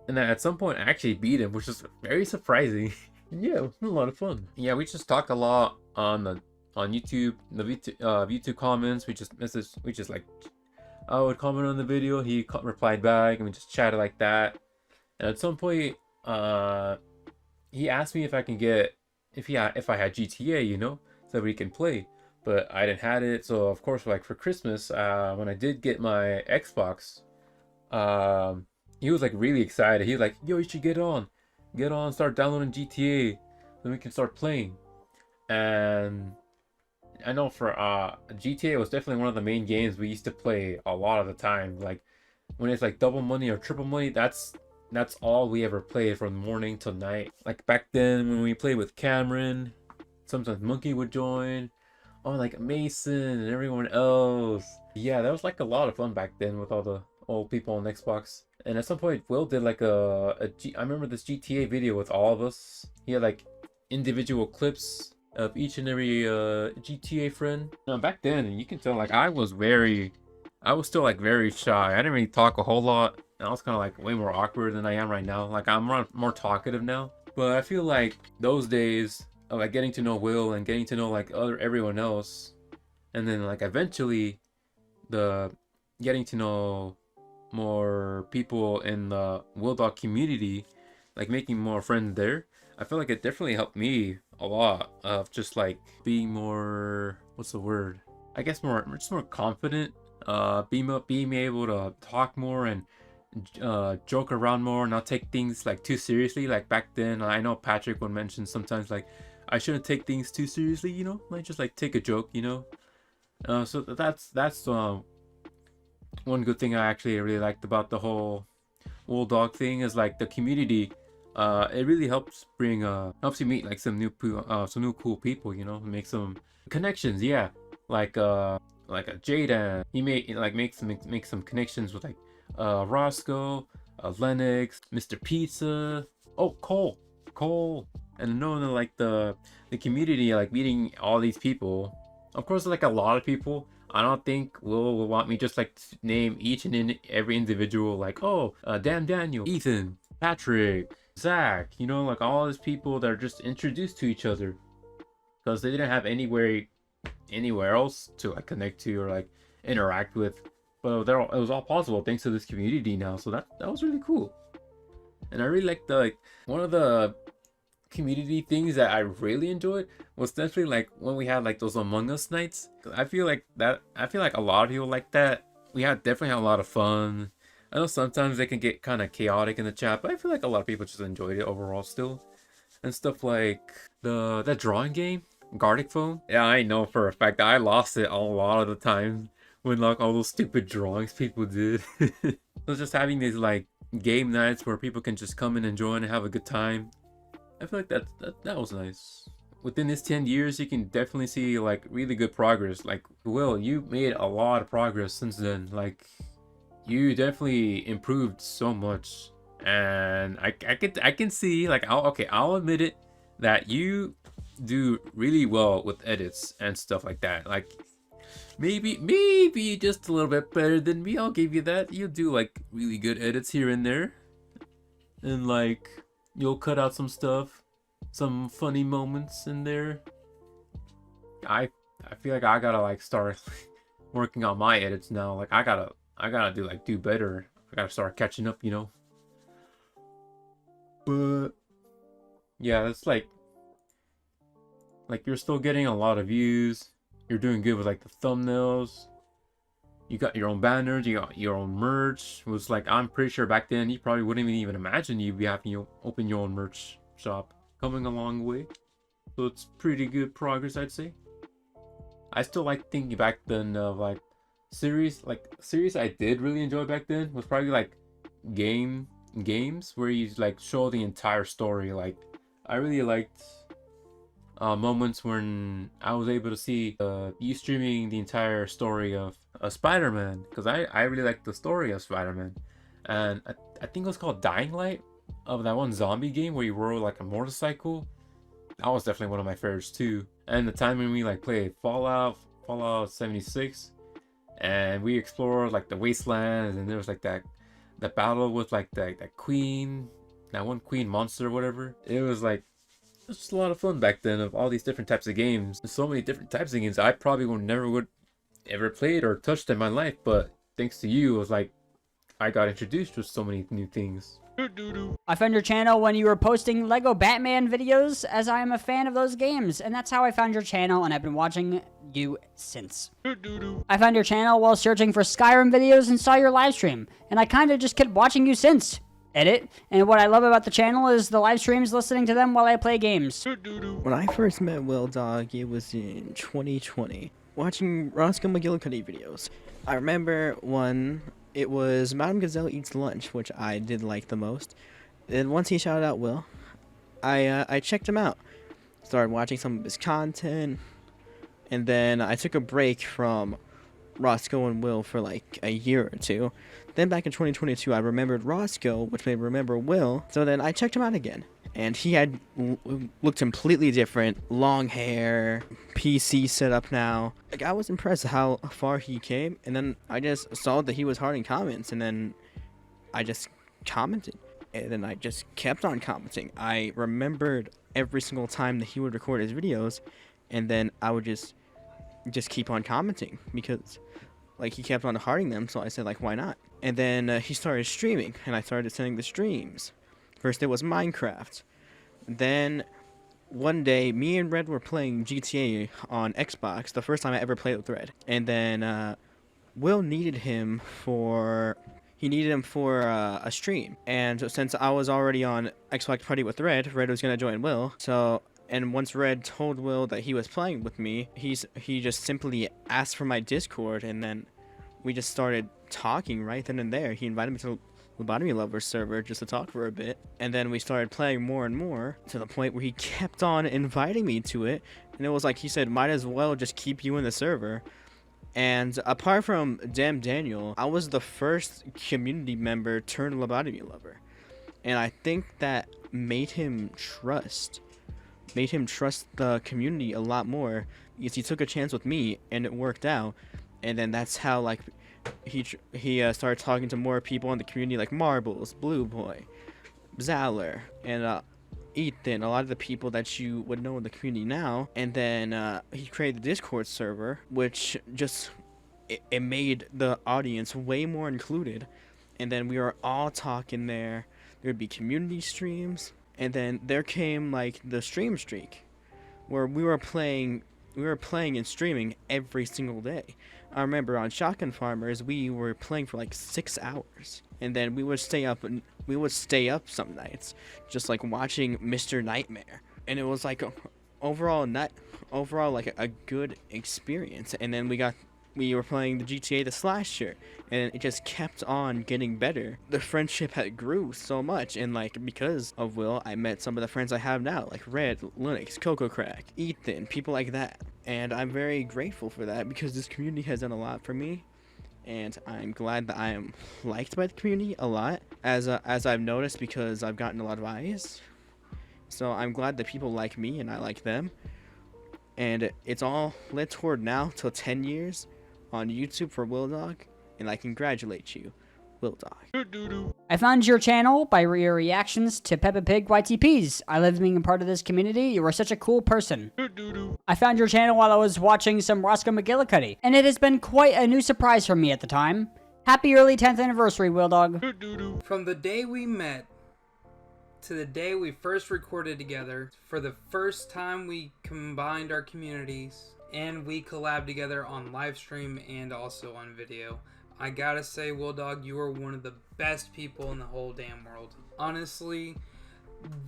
and then at some point I actually beat him, which was very surprising. Yeah, it was a lot of fun. Yeah, we just talk a lot on YouTube, the YouTube comments. We just like, I would comment on the video, he replied back, and we just chatted like that. And at some point, he asked me if I can get, if I had GTA, you know, so we can play. But I didn't have it, so of course, like for Christmas, when I did get my Xbox, he was like really excited. He was like, "Yo, you should get on, start downloading GTA, then we can start playing." And I know for GTA was definitely one of the main games we used to play a lot of the time. Like when it's like double money or triple money, that's all we ever played from morning till night. Like back then when we played with Cameron, sometimes Monkey would join, like Mason and everyone else. Yeah, that was like a lot of fun back then with all the old people on Xbox. And at some point Will did like I remember this GTA video with all of us. He had like individual clips of each and every GTA friend. Now back then, you can tell like I was still like very shy. I didn't really talk a whole lot. And I was kind of like way more awkward than I am right now. Like I'm more talkative now. But I feel like those days of like getting to know Will and getting to know like everyone else, and then like eventually the getting to know more people in the WILLDOG community, like making more friends there, I feel like it definitely helped me a lot of just like being more, what's the word, I guess just more confident, being able to talk more and joke around more, not take things like too seriously. Like back then, I know Patrick would mention sometimes like I shouldn't take things too seriously, you know, like just like take a joke, you know. So that's one good thing I actually really liked about the whole WILLDOG thing is like the community. It really helps helps you meet like some new cool people, you know, make some connections. Yeah, like a Jaden, he make some connections with like Roscoe, Lennox, Mr. Pizza, Cole, and knowing like the community, like meeting all these people. Of course, like a lot of people. I don't think will want me just like to name each and every individual, like Dan, Daniel, Ethan, Patrick, Zach, you know, like all these people that are just introduced to each other because they didn't have anywhere else to like connect to or like interact with. But it was all possible thanks to this community now. So that was really cool. And I really liked one of the community things that I really enjoyed was definitely like when we had like those Among Us nights. I feel like a lot of people like that. We definitely had a lot of fun. I know sometimes they can get kind of chaotic in the chat, but I feel like a lot of people just enjoyed it overall still. And stuff like that drawing game, Gartic Phone. Yeah, I know for a fact I lost it a lot of the time when like all those stupid drawings people did. So just having these like game nights where people can just come in and join and have a good time. I feel like that was nice. Within this 10 years, you can definitely see like really good progress. Like Will, you made a lot of progress since then. Like you definitely improved so much, and I can see like I'll admit it that you do really well with edits and stuff like that. Like maybe just a little bit better than me. I'll give you that. You do like really good edits here and there, and like you'll cut out some stuff, some funny moments in there. I feel like I gotta like start working on my edits now. Like I gotta do better. I gotta start catching up, you know. But yeah, it's like you're still getting a lot of views. You're doing good with like the thumbnails. You got your own banners, you got your own merch. It was like, I'm pretty sure back then you probably wouldn't even imagine you'd be having to open your own merch shop. Coming a long way. So it's pretty good progress, I'd say. I still like thinking back then of like series I did really enjoy back then was probably like games where you like show the entire story. Like I really liked moments when I was able to see you streaming the entire story of Spider-Man, because I really liked the story of Spider-Man, and I think it was called Dying Light, of that one zombie game where you rode like a motorcycle. That was definitely one of my favorites too. And the time when we like played Fallout 76, and we explored like the wastelands, and there was like that battle with like that one queen monster or whatever. It was just a lot of fun back then, of all these different types of games. There's so many different types of games I probably would ever played or touched in my life, but thanks to you, it was like I got introduced to so many new things. I found your channel when you were posting Lego Batman videos, as I am a fan of those games, and that's how I found your channel, and I've been watching you since. I found your channel while searching for Skyrim videos and saw your live stream, and I kinda just kept watching you since. Edit. And what I love about the channel is the live streams, listening to them while I play games. When I first met WILLDOG, it was in 2020, watching Roscoe McGillicuddy videos. I remember one, it was Madame Gazelle Eats Lunch, which I did like the most. And once he shouted out Will, I checked him out. Started watching some of his content, and then I took a break from Roscoe and Will for like a year or two. Then back in 2022, I remembered Roscoe, which made me remember Will, so then I checked him out again. And he had looked completely different, long hair, PC setup now. Like, I was impressed how far he came, and then I just saw that he was hard in comments, and then I just commented. And then I just kept on commenting. I remembered every single time that he would record his videos, and then I would just keep on commenting, because like he kept on hearting them, so I said like, why not? And then he started streaming, and I started sending the streams. First it was Minecraft. Then one day me and Red were playing GTA on Xbox, the first time I ever played with Red. And then Will needed him for a stream. And since I was already on Xbox Party with Red was gonna join Will. And once Red told Will that he was playing with me, he just simply asked for my Discord, and then we just started talking right then and there. He invited me to Lobotomy Lovers server just to talk for a bit, and then we started playing more and more, to the point where he kept on inviting me to it, and it was like he said, might as well just keep you in the server. And apart from Damn Daniel, I was the first community member turned Lobotomy Lover, and I think that made him trust the community a lot more, because he took a chance with me and it worked out. And then that's how like he started talking to more people in the community, like Marbles, Blue Boy, Zaller, and Ethan, a lot of the people that you would know in the community now. And then he created the Discord server, which just it made the audience way more included. And then we were all talking there. There'd be community streams. And then there came like the stream streak, where we were playing and streaming every single day. I remember on Shotgun Farmers we were playing for like 6 hours, and then we would stay up some nights just like watching Mr. Nightmare, and it was like overall like a good experience. And then we were playing the GTA the Slasher, and it just kept on getting better. The friendship had grew so much, and like because of Will, I met some of the friends I have now, like Red, Linux, Coco Crack, Ethan, people like that. And I'm very grateful for that, because this community has done a lot for me, and I'm glad that I am liked by the community a lot, as I've noticed, because I've gotten a lot of eyes. So I'm glad that people like me and I like them. And it's all led toward now till 10 years. on YouTube for WILLDOG, and I congratulate you, WILLDOG. I found your channel by your reactions to Peppa Pig YTPs. I love being a part of this community. You are such a cool person. I found your channel while I was watching some Roscoe McGillicuddy, and it has been quite a new surprise for me at the time. Happy early 10th anniversary, WILLDOG. From the day we met to the day we first recorded together, for the first time we combined our communities, and we collabed together on live stream and also on video. I gotta say, WILLDOG, you are one of the best people in the whole damn world. Honestly,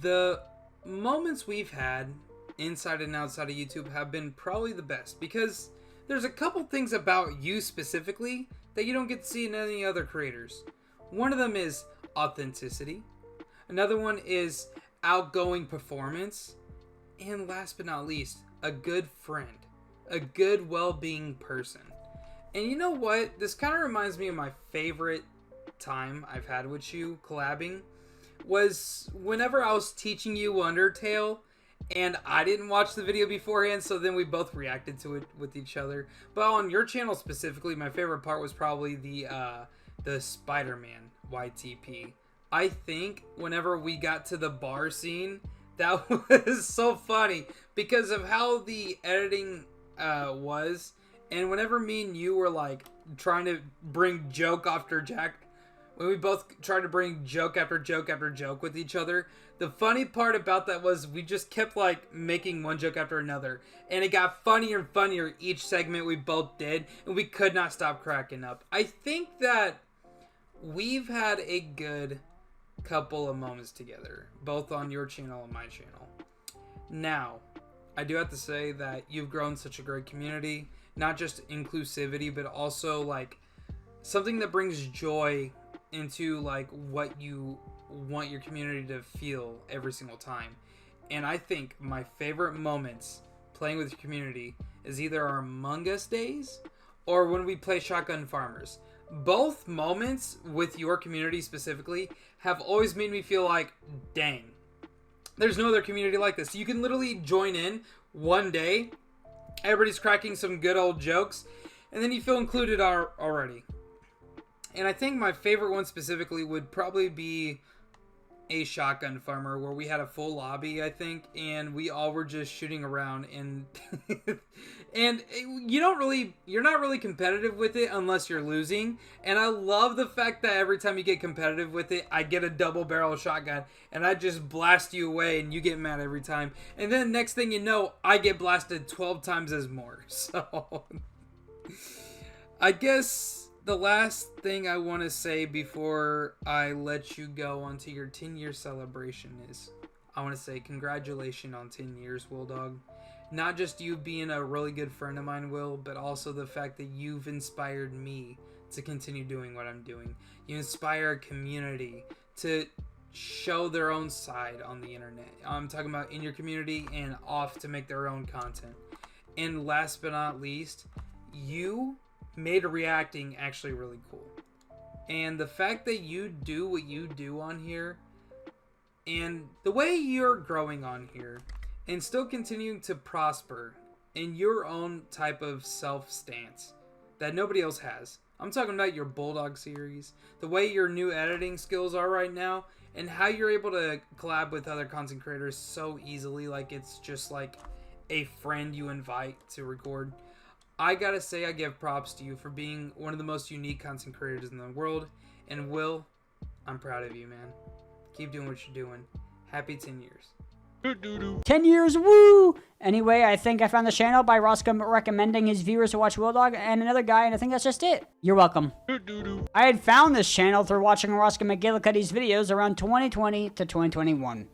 the moments we've had inside and outside of YouTube have been probably the best, because there's a couple things about you specifically that you don't get to see in any other creators. One of them is authenticity. Another one is outgoing performance. And last but not least, a good friend. A good well-being person. And you know what? This kind of reminds me of my favorite time I've had with you collabing. Was whenever I was teaching you Undertale, and I didn't watch the video beforehand, so then we both reacted to it with each other. But on your channel specifically, my favorite part was probably the Spider-Man YTP. I think whenever we got to the bar scene, that was so funny because of how the editing was. And whenever me and you were like trying to bring joke after Jack, when we both tried to bring joke after joke after joke with each other, the funny part about that was we just kept like making one joke after another, and it got funnier and funnier each segment we both did, and we could not stop cracking up. I think that we've had a good couple of moments together, both on your channel and my channel. Now, I do have to say that you've grown such a great community, not just inclusivity, but also like something that brings joy into like what you want your community to feel every single time. And I think my favorite moments playing with your community is either our Among Us days or when we play Shotgun Farmers. Both moments with your community specifically have always made me feel like, dang, there's no other community like this. You can literally join in one day, everybody's cracking some good old jokes, and then you feel included already. And I think my favorite one specifically would probably be a Shotgun Farmer, where we had a full lobby, I think, and we all were just shooting around, and and you're not really competitive with it unless you're losing. And I love the fact that every time you get competitive with it, I get a double barrel shotgun and I just blast you away, and you get mad every time, and then next thing you know, I get blasted 12 times as more. So I guess the last thing I want to say before I let you go onto your 10-year celebration is I want to say congratulations on 10 years, WILLDOG. Not just you being a really good friend of mine, Will, but also the fact that you've inspired me to continue doing what I'm doing. You inspire a community to show their own side on the internet. I'm talking about in your community and off to make their own content. And last but not least, you made reacting actually really cool. And the fact that you do what you do on here, and the way you're growing on here, and still continuing to prosper in your own type of self-stance that nobody else has. I'm talking about your Bulldog series, the way your new editing skills are right now, and how you're able to collab with other content creators so easily, like it's just like a friend you invite to record. I gotta say, I give props to you for being one of the most unique content creators in the world. And Will, I'm proud of you, man. Keep doing what you're doing. Happy 10 years. 10 years, woo! Anyway, I think I found the channel by Roscoe recommending his viewers to watch WILLDOG and another guy, and I think that's just it. You're welcome. I had found this channel through watching Roscoe McGillicuddy's videos around 2020 to 2021.